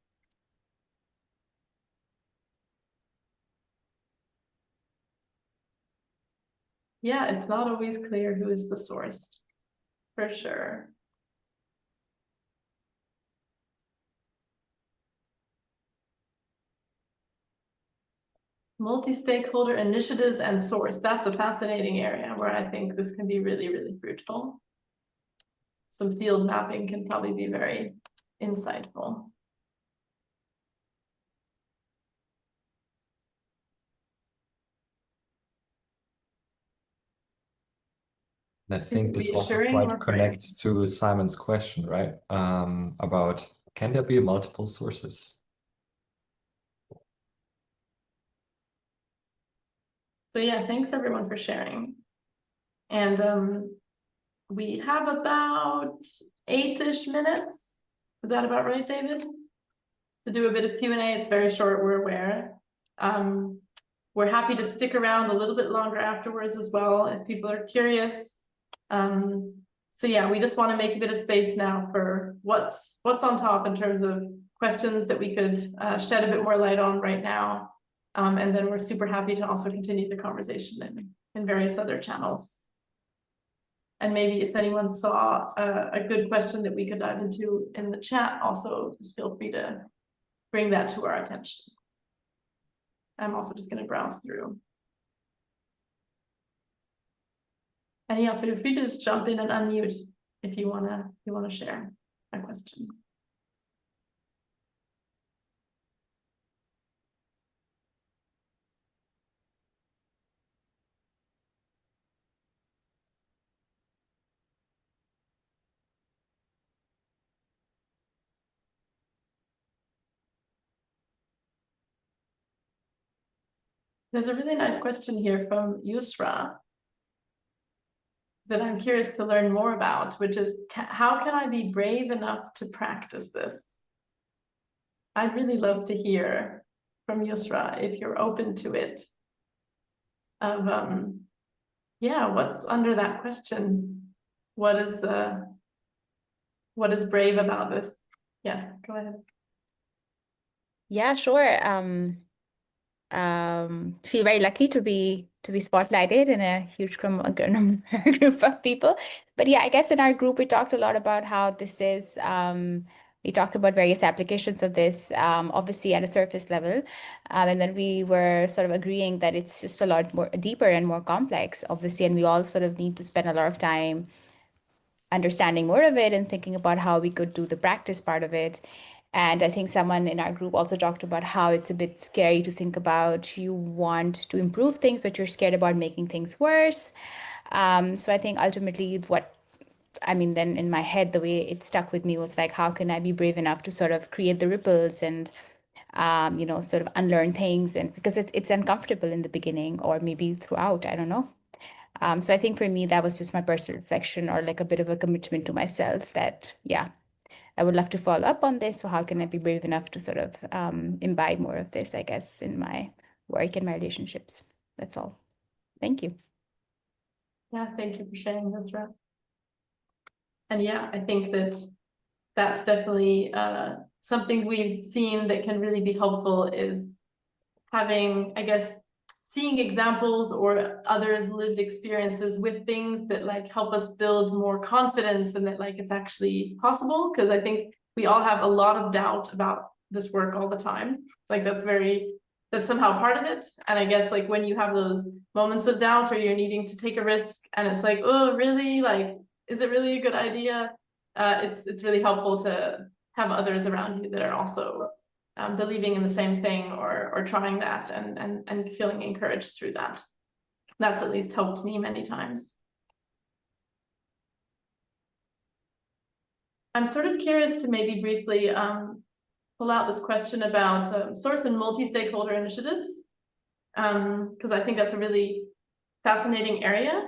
Yeah, it's not always clear who is the source, for sure. Multi-stakeholder initiatives and source. That's a fascinating area where I think this can be really, really fruitful. Some field mapping can probably be very insightful. And I think this also quite connects to Simon's question, right? About can there be multiple sources? So yeah, thanks everyone for sharing. And we have about 8-ish minutes. Is that about right, David? To do a bit of Q&A. It's very short, we're aware. We're happy to stick around a little bit longer afterwards as well if people are curious. So yeah, we just want to make a bit of space now for what's on top in terms of questions that we could shed a bit more light on right now. And then we're super happy to also continue the conversation in various other channels. And maybe if anyone saw a good question that we could dive into in the chat, also just feel free to bring that to our attention. I'm also just going to browse through. And yeah, feel free to just jump in and unmute if you wanna share a question. There's a really nice question here from Yusra that I'm curious to learn more about, which is how can I be brave enough to practice this? I'd really love to hear from Yusra if you're open to it. Of yeah, what's under that question? What is brave about this? Yeah, go ahead. Yeah, sure. Feel very lucky to be spotlighted in a huge group of people. But yeah, I guess in our group we talked a lot about how this is. We talked about various applications of this, obviously at a surface level, and then we were sort of agreeing that it's just a lot more deeper and more complex, obviously, and we all sort of need to spend a lot of time understanding more of it and thinking about how we could do the practice part of it. And I think someone in our group also talked about how it's a bit scary to think about you want to improve things, but you're scared about making things worse. So I think ultimately then in my head, the way it stuck with me was like, how can I be brave enough to sort of create the ripples and, sort of unlearn things, and because it's uncomfortable in the beginning or maybe throughout, I don't know. So I think for me, that was just my personal reflection or like a bit of a commitment to myself that, yeah, I would love to follow up on this. So how can I be brave enough to sort of imbibe more of this, I guess, in my work and my relationships? That's all. Thank you. Yeah, thank you for sharing this, Rob. And yeah, I think that's definitely something we've seen that can really be helpful is having, I guess, seeing examples or others' lived experiences with things that like help us build more confidence and that like it's actually possible. Because I think we all have a lot of doubt about this work all the time. Like that's somehow part of it. And I guess like when you have those moments of doubt or you're needing to take a risk and it's like, oh, really? Like, is it really a good idea? It's really helpful to have others around you that are also believing in the same thing or trying that and feeling encouraged through that. That's at least helped me many times. I'm sort of curious to maybe briefly pull out this question about source and multi-stakeholder initiatives, because I think that's a really fascinating area.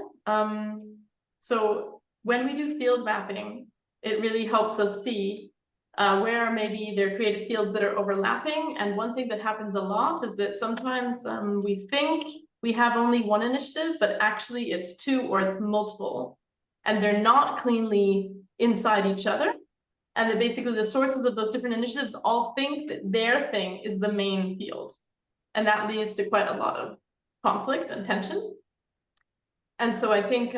So when we do field mapping, it really helps us see where maybe there are creative fields that are overlapping. And one thing that happens a lot is that sometimes we think we have only one initiative, but actually it's two or it's multiple, and they're not cleanly inside each other. And that basically the sources of those different initiatives all think that their thing is the main field. And that leads to quite a lot of conflict and tension. And so I think,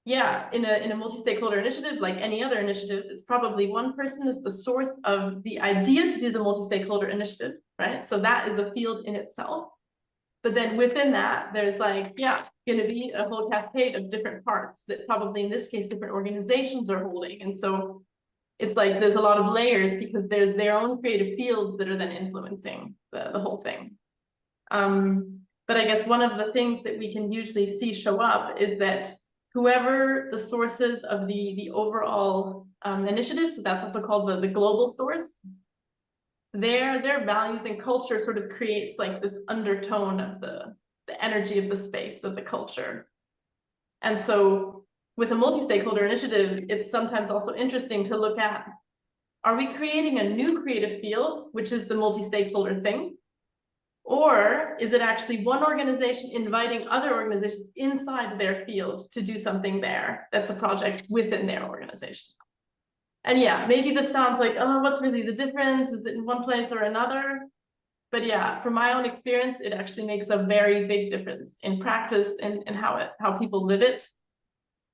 yeah, in a multi-stakeholder initiative, like any other initiative, it's probably one person is the source of the idea to do the multi-stakeholder initiative, right? So that is a field in itself. But then within that, there's like, yeah, going to be a whole cascade of different parts that probably in this case, different organizations are holding. And so it's like there's a lot of layers because there's their own creative fields that are then influencing the whole thing. But I guess one of the things that we can usually see show up is that whoever the sources of the overall initiative, so that's also called the global source, their values and culture sort of creates like this undertone of the energy of the space of the culture. And so with a multi-stakeholder initiative, it's sometimes also interesting to look at, are we creating a new creative field, which is the multi-stakeholder thing? Or is it actually one organization inviting other organizations inside their field to do something there that's a project within their organization? And yeah, maybe this sounds like, oh, what's really the difference? Is it in one place or another? But yeah, from my own experience, it actually makes a very big difference in practice and how people live it.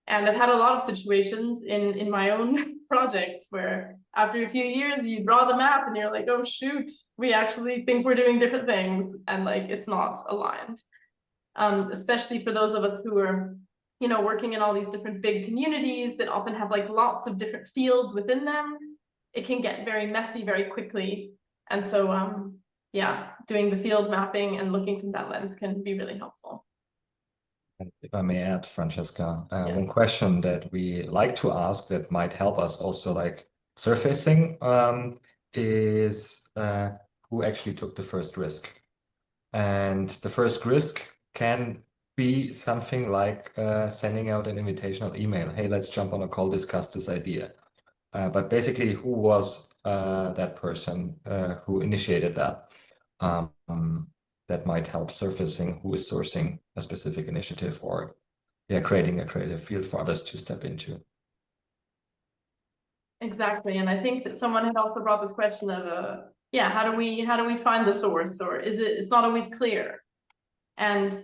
And I've had a lot of situations in my own projects where after a few years you draw the map and you're like, oh shoot, we actually think we're doing different things, and like it's not aligned. Especially for those of us who are, you know, working in all these different big communities that often have like lots of different fields within them. It can get very messy very quickly. And so yeah, doing the field mapping and looking from that lens can be really helpful. If I may add, Francesca, Yes. one question that we like to ask that might help us also like surfacing is who actually took the first risk? And the first risk can be something like sending out an invitational email. Hey, let's jump on a call, discuss this idea. But basically, who was that person who initiated that? That might help surfacing who is sourcing a specific initiative or creating a creative field for others to step into. Exactly. And I think that someone had also brought this question of yeah, how do we find the source, or it's not always clear. And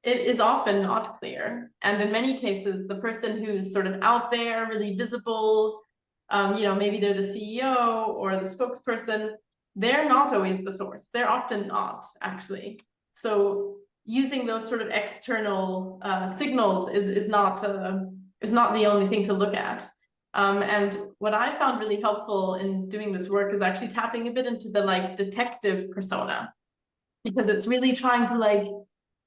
it is often not clear. And in many cases, the person who's sort of out there, really visible, you know, maybe they're the CEO or the spokesperson, they're not always the source. They're often not, actually. So using those sort of external signals is not the only thing to look at. And what I found really helpful in doing this work is actually tapping a bit into the like detective persona, because it's really trying to like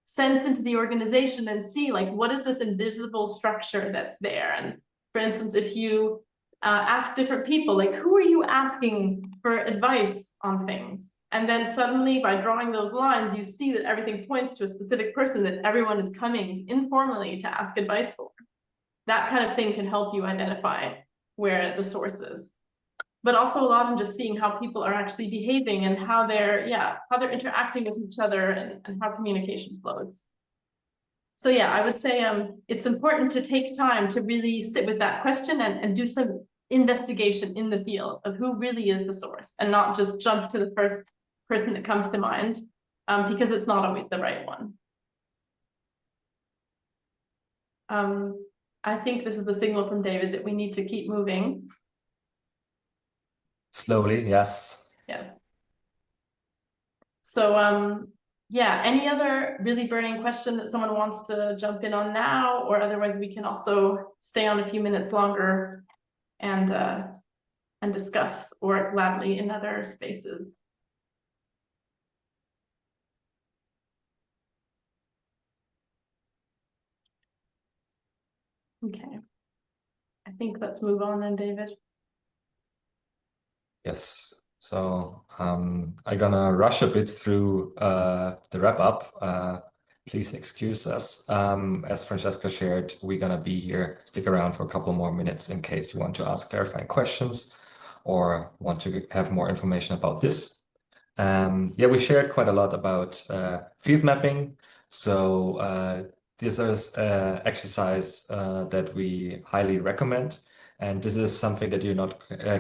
sense into the organization and see like what is this invisible structure that's there. And for instance, if you ask different people, like who are you asking for advice on things, and then suddenly by drawing those lines you see that everything points to a specific person that everyone is coming informally to ask advice for. That kind of thing can help you identify where the source is. But also a lot in just seeing how people are actually behaving and how they're interacting with each other and how communication flows. So yeah, I would say it's important to take time to really sit with that question and do some investigation in the field of who really is the source, and not just jump to the first person that comes to mind, because it's not always the right one. I think this is the signal from David that we need to keep moving. Slowly, yes. Yes. So yeah, any other really burning question that someone wants to jump in on now, or otherwise we can also stay on a few minutes longer and discuss, or gladly in other spaces. Okay. I think let's move on then, David. Yes. So I'm gonna rush a bit through the wrap up. Please excuse us. As Francesca shared, we're gonna be here, stick around for a couple more minutes in case you want to ask clarifying questions or want to have more information about this. Yeah, we shared quite a lot about field mapping. So this is an exercise that we highly recommend. And this is something that you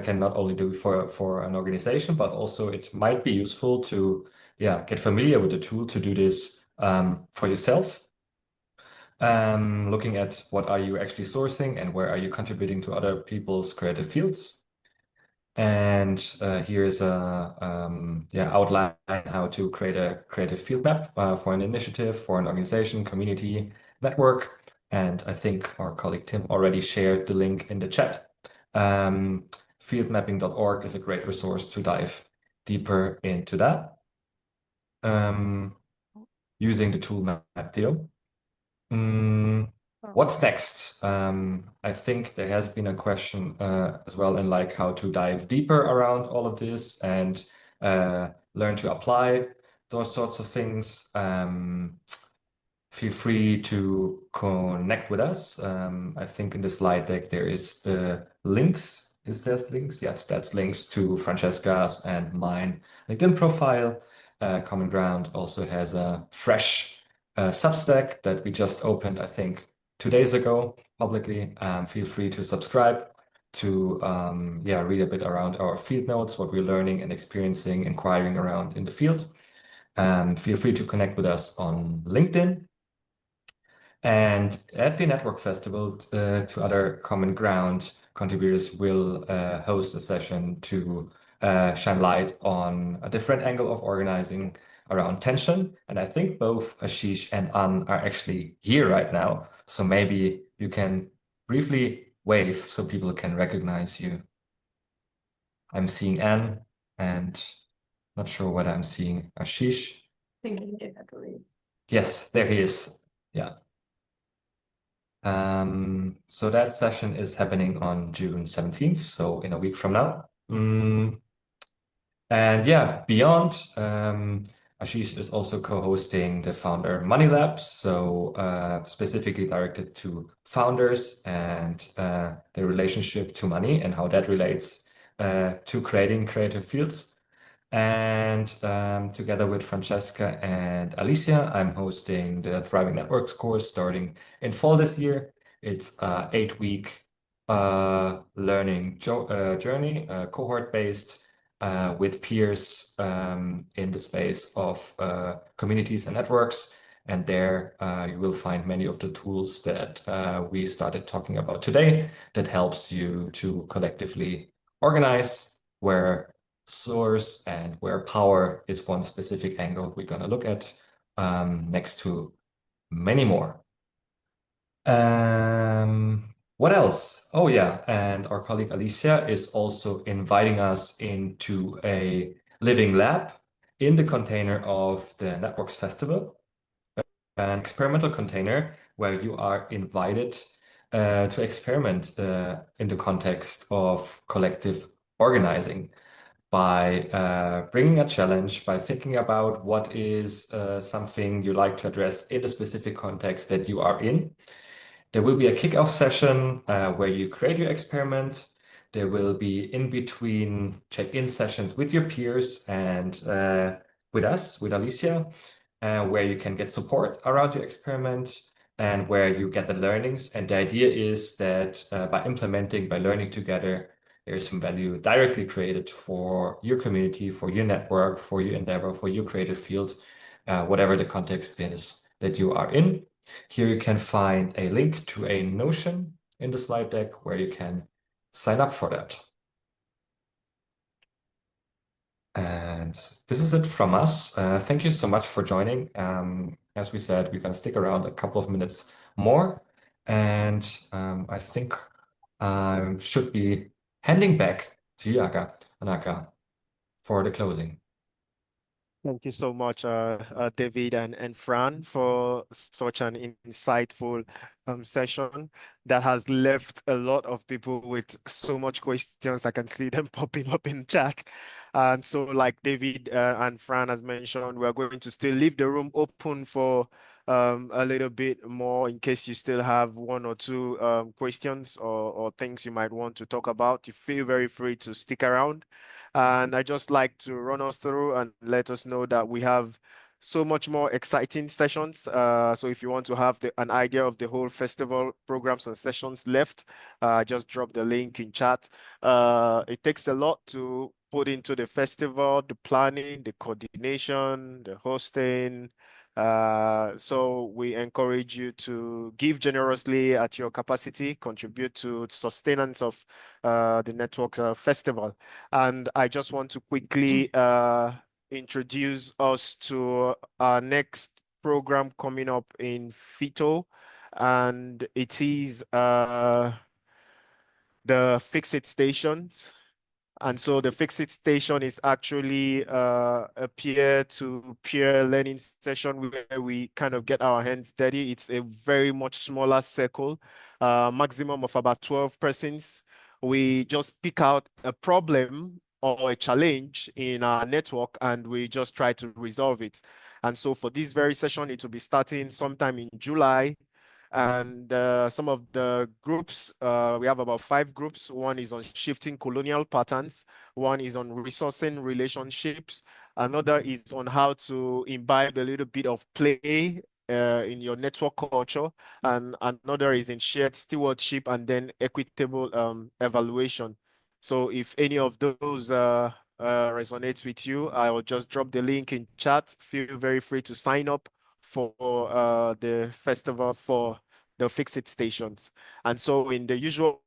can not only do for an organization, but also it might be useful to get familiar with the tool to do this for yourself. Looking at what are you actually sourcing and where are you contributing to other people's creative fields. And here's a outline how to create a creative field map for an initiative, for an organization, community, network. And I think our colleague Tim already shared the link in the chat. Fieldmapping.org is a great resource to dive deeper into that. Using the tool Maptio. What's next? I think there has been a question as well in like how to dive deeper around all of this and learn to apply those sorts of things. Feel free to connect with us. I think in the slide deck there is the links. Is there links? Yes, that's links to Francesca's and mine LinkedIn profile. Common Ground also has a fresh Substack that we just opened, I think, 2 days ago publicly. Feel free to subscribe to read a bit around our field notes, what we're learning and experiencing, inquiring around in the field. Feel free to connect with us on LinkedIn. And at the Network Festival, to other Common Ground contributors will host a session to shine light on a different angle of organizing around tension. And I think both Ashish and An are actually here right now. So maybe you can briefly wave so people can recognize you. I'm seeing Anne and not sure whether I'm seeing Ashish. Thinking you had to leave. Yes, there he is. Yeah. So that session is happening on June 17th, so in a week from now. And yeah, beyond, Ashish is also co-hosting the Founder Money Lab, so specifically directed to founders and their relationship to money and how that relates to creating creative fields. And together with Francesca and Alicia, I'm hosting the Thriving Networks course starting in fall this year. It's an 8-week learning journey, cohort-based, with peers in the space of communities and networks. And there you will find many of the tools that we started talking about today that helps you to collectively organize where source and where power is one specific angle we're going to look at, next to many more. What else? Oh yeah, and our colleague Alicia is also inviting us into a living lab in the container of the Networks Festival, an experimental container where you are invited to experiment in the context of collective organizing by bringing a challenge, by thinking about what is something you like to address in the specific context that you are in. There will be a kickoff session where you create your experiment. There will be in between check-in sessions with your peers and with us, with Alicia, where you can get support around your experiment and where you get the learnings. And the idea is that by implementing, by learning together, there's some value directly created for your community, for your network, for your endeavor, for your creative field, whatever the context is that you are in. Here you can find a link to a Notion in the slide deck where you can sign up for that. And this is it from us. Thank you so much for joining. As we said, we're going to stick around a couple of minutes more. And I think I should be handing back to you, Anaka, for the closing. Thank you so much, David and Fran, for such an insightful session that has left a lot of people with so much questions. I can see them popping up in chat. And so like David and Fran has mentioned, we're going to still leave the room open for a little bit more in case you still have one or two questions or things you might want to talk about. You feel very free to stick around. And I just like to run us through and let us know that we have so much more exciting sessions. So if you want to have an idea of the whole festival programs and sessions left, just drop the link in chat. It takes a lot to put into the festival, the planning, the coordination, the hosting. So we encourage you to give generously at your capacity, contribute to sustenance of the Networks Festival. And I just want to quickly introduce us to our next program coming up in Fito, and it is the Fix-It Stations. And so the Fix-It Station is actually a peer-to-peer learning session where we kind of get our hands dirty. It's a very much smaller circle, maximum of about 12 persons. We just pick out a problem or a challenge in our network and we just try to resolve it. And so for this very session, it will be starting sometime in July. And some of the groups, we have about 5 groups. One is on shifting colonial patterns. One is on resourcing relationships. Another is on how to imbibe a little bit of play in your network culture, and another is in shared stewardship, and then equitable evaluation. So if any of those resonates with you, I will just drop the link in chat. Feel very free to sign up for the festival for the Fix-It stations. And so in the usual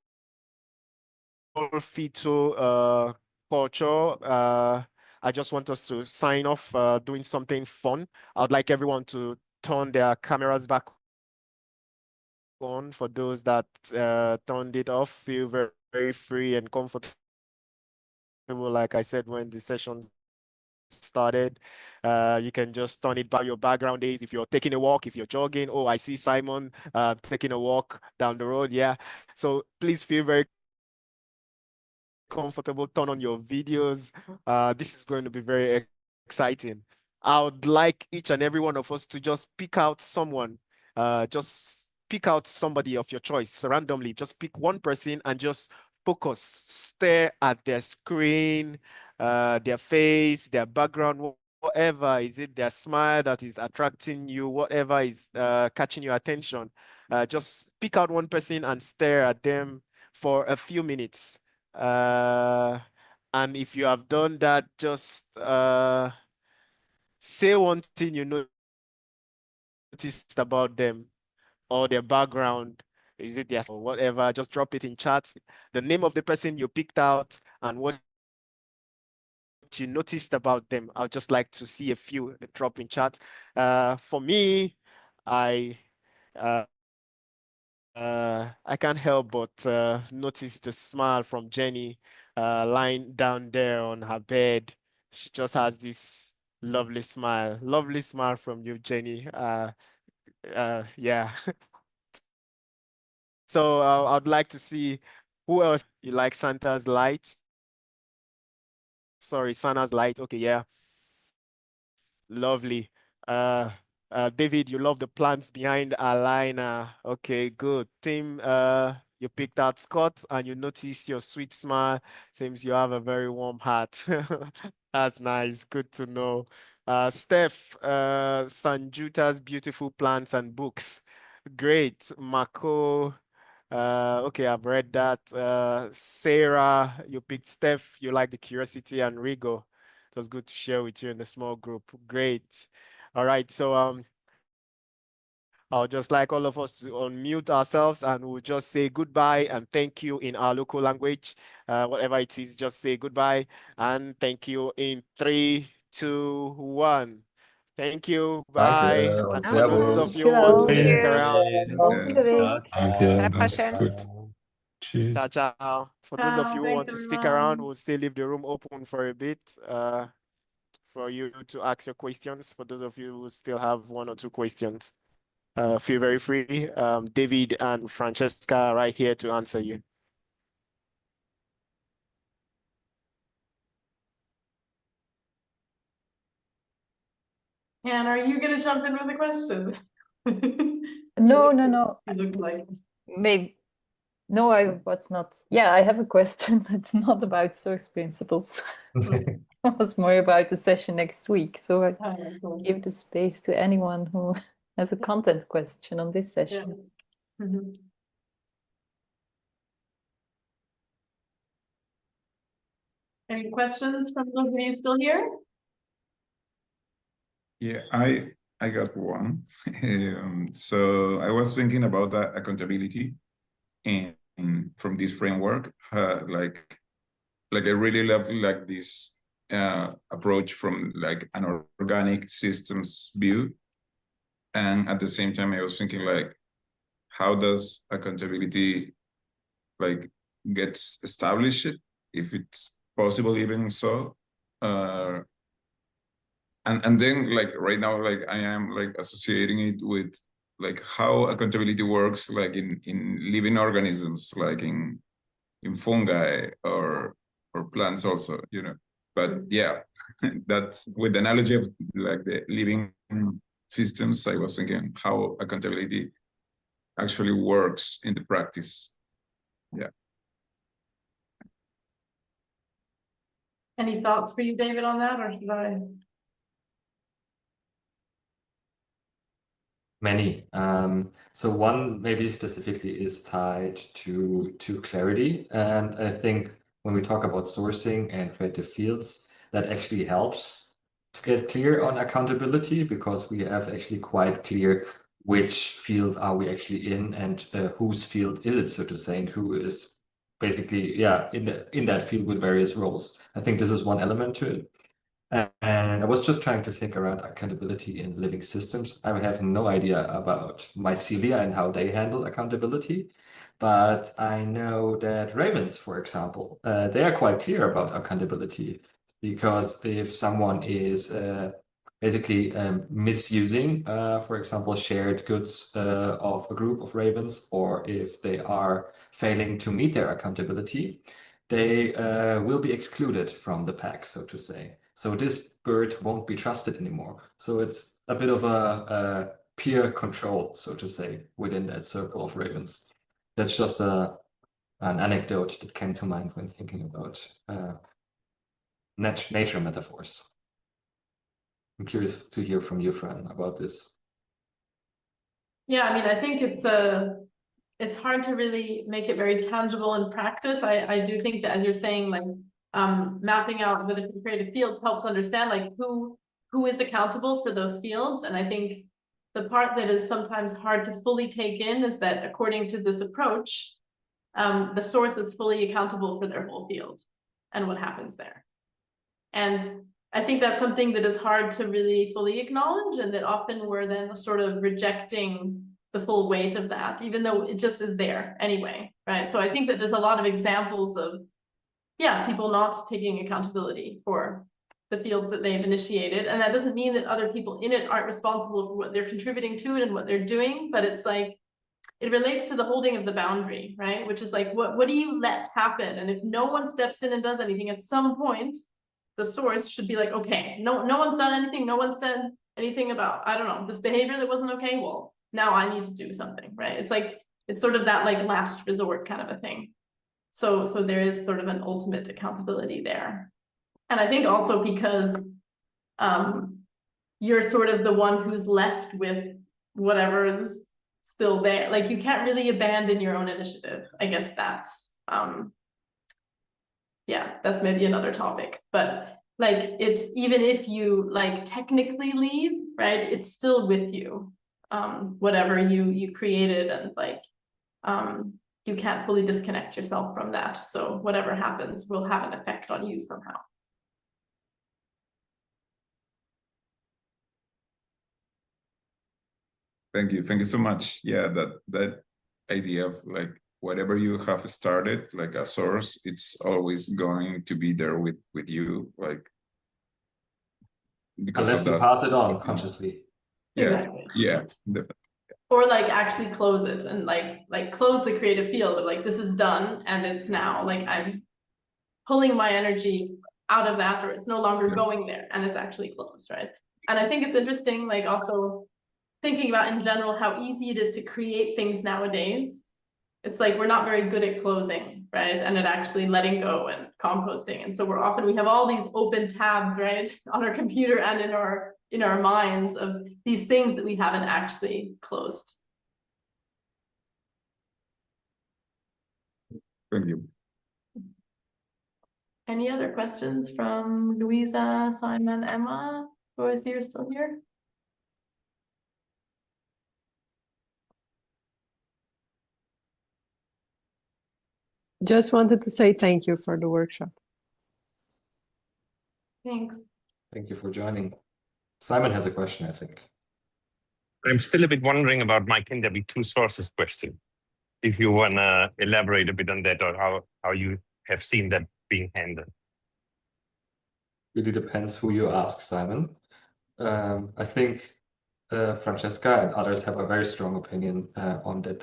Fito culture, I just want us to sign off doing something fun. I'd like everyone to turn their cameras back on. For those that turned it off, feel very, very free and comfortable, like I said, when the session started. You can just turn it back. Your background days, if you're taking a walk, if you're jogging. Oh, I see Simon taking a walk down the road. Yeah. So please feel very comfortable, turn on your videos. This is going to be very exciting. I would like each and every one of us to just pick out someone, just pick out somebody of your choice randomly. Just pick one person and just focus, stare at their screen, their face, their background, whatever is it, their smile that is attracting you, whatever is catching your attention. Just pick out one person and stare at them for a few minutes. And if you have done that, just say one thing you noticed about them or their background. Is it their or whatever? Just drop it in chat. The name of the person you picked out and what you noticed about them. I'd just like to see a few drop in chat. For me, I I can't help but notice the smile from Jenny lying down there on her bed. She just has this lovely smile. Lovely smile from you, Jenny. Yeah. So I'd like to see who else you like Santa's light. Sorry, Santa's light. Okay, yeah. Lovely. Uh, David, you love the plants behind our line. Okay, good. Tim, you picked out Scott and you noticed your sweet smile. Seems you have a very warm heart. That's nice. Good to know. Steph, Sanjuta's beautiful plants and books. Great. Mako. Okay, I've read that. Sarah, you picked Steph. You like the curiosity and Rigo. It was good to share with you in the small group. Great. All right, so I'll just like all of us to unmute ourselves and we'll just say goodbye and thank you in our local language. Whatever it is, just say goodbye and thank you in 3, 2, 1. Thank you. Bye. Danke und And for those of Servus. you who want to Dankjewel. stick Bye. around, Danke, Macht's danke. gut. Tschüss. ciao, ciao. For those of Ciao. you who Thanks, want to stick around, everyone. we'll still leave the room open for a bit. For you to ask your questions. For those of you who still have 1 or 2 questions, feel very free. David and Francesca are right here to answer you. And are you going to jump in with a question? No. You look like Maybe. No, I was not. Yeah, I have a question, but not about source principles. It was more about the session next week. So I give the space to anyone who has a content question on this session. Any questions from those of you still here? Yeah, I got one. So I was thinking about accountability and from this framework, like I really love like this approach from like an organic systems view. And at the same time, I was thinking like, how does accountability like gets established, if it's possible even so? And then like right now, like I am like associating it with like how accountability works like in living organisms, like in fungi or plants also, you know. But yeah, that's with the analogy of like the living systems, I was thinking how accountability actually works in the practice. Yeah. Any thoughts for you, David, on that, or should I? Many. So one maybe specifically is tied to clarity. And I think when we talk about sourcing and creative fields, that actually helps to get clear on accountability, because we have actually quite clear which field are we actually in, and whose field is it, so to say, and who is basically, yeah, in that field with various roles. I think this is one element to it. And I was just trying to think around accountability in living systems. I have no idea about mycelia and how they handle accountability, but I know that ravens, for example, they are quite clear about accountability, because if someone is basically misusing, for example, shared goods of a group of ravens, or if they are failing to meet their accountability, they will be excluded from the pack, so to say. So this bird won't be trusted anymore. So it's a bit of a peer control, so to say, within that circle of ravens. That's just an anecdote that came to mind when thinking about nature metaphors. I'm curious to hear from you, Fran, about this. Yeah, I mean, I think it's hard to really make it very tangible in practice. I do think that, as you're saying, like mapping out the different creative fields helps understand like who is accountable for those fields. And I think the part that is sometimes hard to fully take in is that according to this approach, the source is fully accountable for their whole field and what happens there. And I think that's something that is hard to really fully acknowledge, and that often we're then sort of rejecting the full weight of that, even though it just is there anyway, right? So I think that there's a lot of examples of, yeah, people not taking accountability for the fields that they've initiated. And that doesn't mean that other people in it aren't responsible for what they're contributing to it and what they're doing, but it's like, it relates to the holding of the boundary, right? Which is like, what do you let happen? And if no one steps in and does anything, at some point, the source should be like, okay, no one's done anything, no one said anything about, I don't know, this behavior that wasn't okay, well, now I need to do something, right? It's like, it's sort of that like last resort kind of a thing. So there is sort of an ultimate accountability there. And I think also because you're sort of the one who's left with whatever is still there. Like you can't really abandon your own initiative. I guess that's yeah, that's maybe another topic. But like it's, even if you like technically leave, right, it's still with you. Whatever you created, and like you can't fully disconnect yourself from that. So whatever happens will have an effect on you somehow. Thank you so much. Yeah, that idea of like whatever you have started, like a source, it's always going to be there with you, like because unless of you that. pass it on consciously. Yeah, exactly. yeah. Or like actually close it and like close the creative field of like, this is done and it's now like I'm pulling my energy out of that, or it's no longer going there and it's actually closed, right? And I think it's interesting, like also thinking about in general how easy it is to create things nowadays. It's like we're not very good at closing, right? And at actually letting go and composting. And so we have all these open tabs, right, on our computer and in our minds of these things that we haven't actually closed. Thank you. Any other questions from Louisa, Simon, Emma? Who is here still here? Just wanted to say thank you for the workshop. Thanks. Thank you for joining. Simon has a question, I think. I'm still a bit wondering about my can there be two sources question. If you want to elaborate a bit on that, or how you have seen that being handled. Really depends who you ask, Simon. I think Francesca and others have a very strong opinion on that.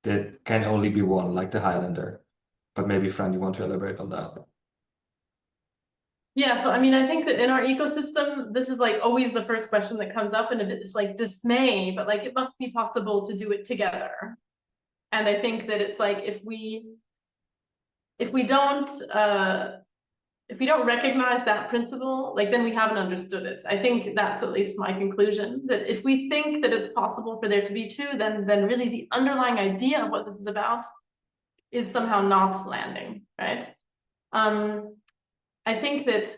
That can only be one, like the Highlander. But maybe, Fran, you want to elaborate on that? Yeah, so I mean, I think that in our ecosystem, this is like always the first question that comes up, and it's like dismay, but like it must be possible to do it together. And I think that it's like if we don't if we don't recognize that principle, like then we haven't understood it. I think that's at least my conclusion, that if we think that it's possible for there to be two, then really the underlying idea of what this is about is somehow not landing, right? I think that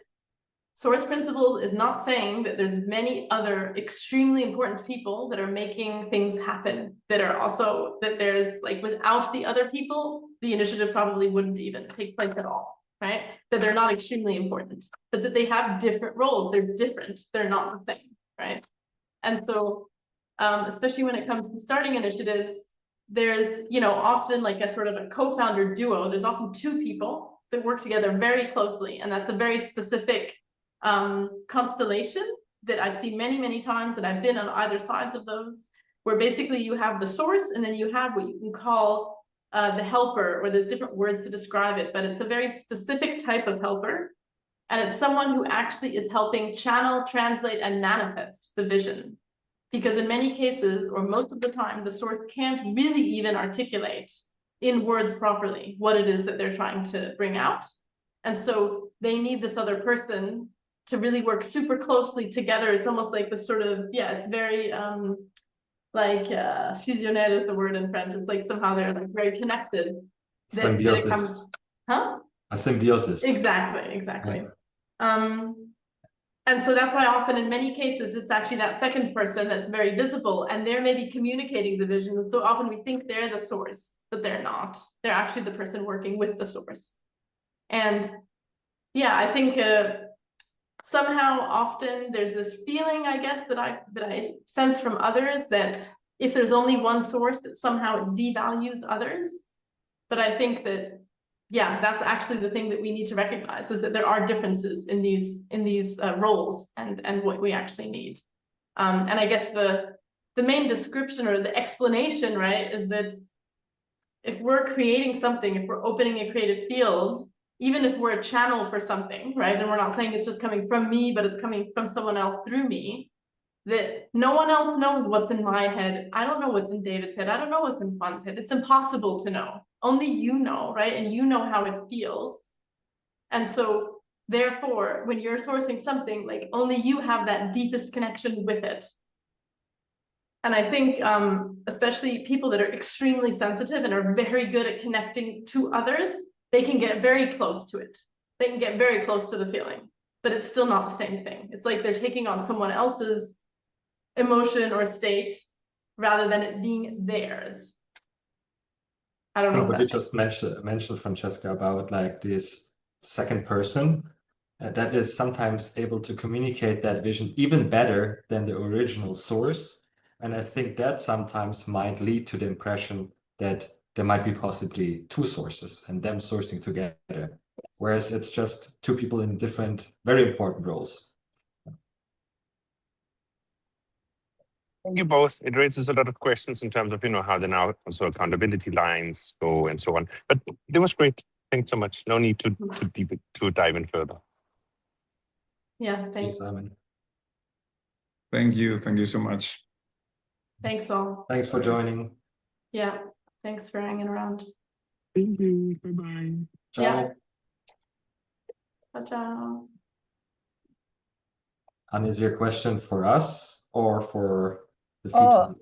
source principles is not saying that there's many other extremely important people that are making things happen, that are also, that there's like, without the other people, the initiative probably wouldn't even take place at all, right? That they're not extremely important, but that they have different roles. They're different. They're not the same, right? And so, especially when it comes to starting initiatives, there's, you know, often like a sort of a co-founder duo. There's often two people that work together very closely, and that's a very specific constellation that I've seen many, many times, and I've been on either sides of those, where basically you have the source and then you have what you can call the helper, or there's different words to describe it, but it's a very specific type of helper. And it's someone who actually is helping channel, translate, and manifest the vision. Because in many cases, or most of the time, the source can't really even articulate in words properly what it is that they're trying to bring out. And so they need this other person to really work super closely together. It's almost like the sort of, yeah, it's very like fusionnaire is the word in French. It's like somehow they're like very connected. Symbiosis. Huh? A symbiosis. Exactly. And so that's why often in many cases, it's actually that second person that's very visible, and they're maybe communicating the vision. So often we think they're the source, but they're not. They're actually the person working with the source. And yeah, I think somehow often there's this feeling, I guess, that I sense from others, that if there's only one source, that somehow it devalues others. But I think that, yeah, that's actually the thing that we need to recognize, is that there are differences in these roles and what we actually need. And I guess the main description or the explanation, right, is that if we're creating something, if we're opening a creative field, even if we're a channel for something, right, and we're not saying it's just coming from me, but it's coming from someone else through me, that no one else knows what's in my head. I don't know what's in David's head. I don't know what's in Juan's head. It's impossible to know. Only you know, right? And you know how it feels. And so therefore, when you're sourcing something, like only you have that deepest connection with it. And I think especially people that are extremely sensitive and are very good at connecting to others, they can get very close to it. They can get very close to the feeling, but it's still not the same thing. It's like they're taking on someone else's emotion or state rather than it being theirs. I don't know. No, but you just mentioned, Francesca, about like this second person that is sometimes able to communicate that vision even better than the original source. And I think that sometimes might lead to the impression that there might be possibly two sources and them sourcing together, whereas it's just two people in different, very important roles. Thank you both. It raises a lot of questions in terms of, you know, how the now also accountability lines go and so on. But it was great. Thanks so much. No need to dive in further. Yeah, thanks. Simon. Thank you. Thank you so much. Thanks all. Thanks for joining. Yeah, thanks for hanging around. Thank you. Bye-bye. Ciao. Yeah. Ciao. And is your question for us or for the Oh, future?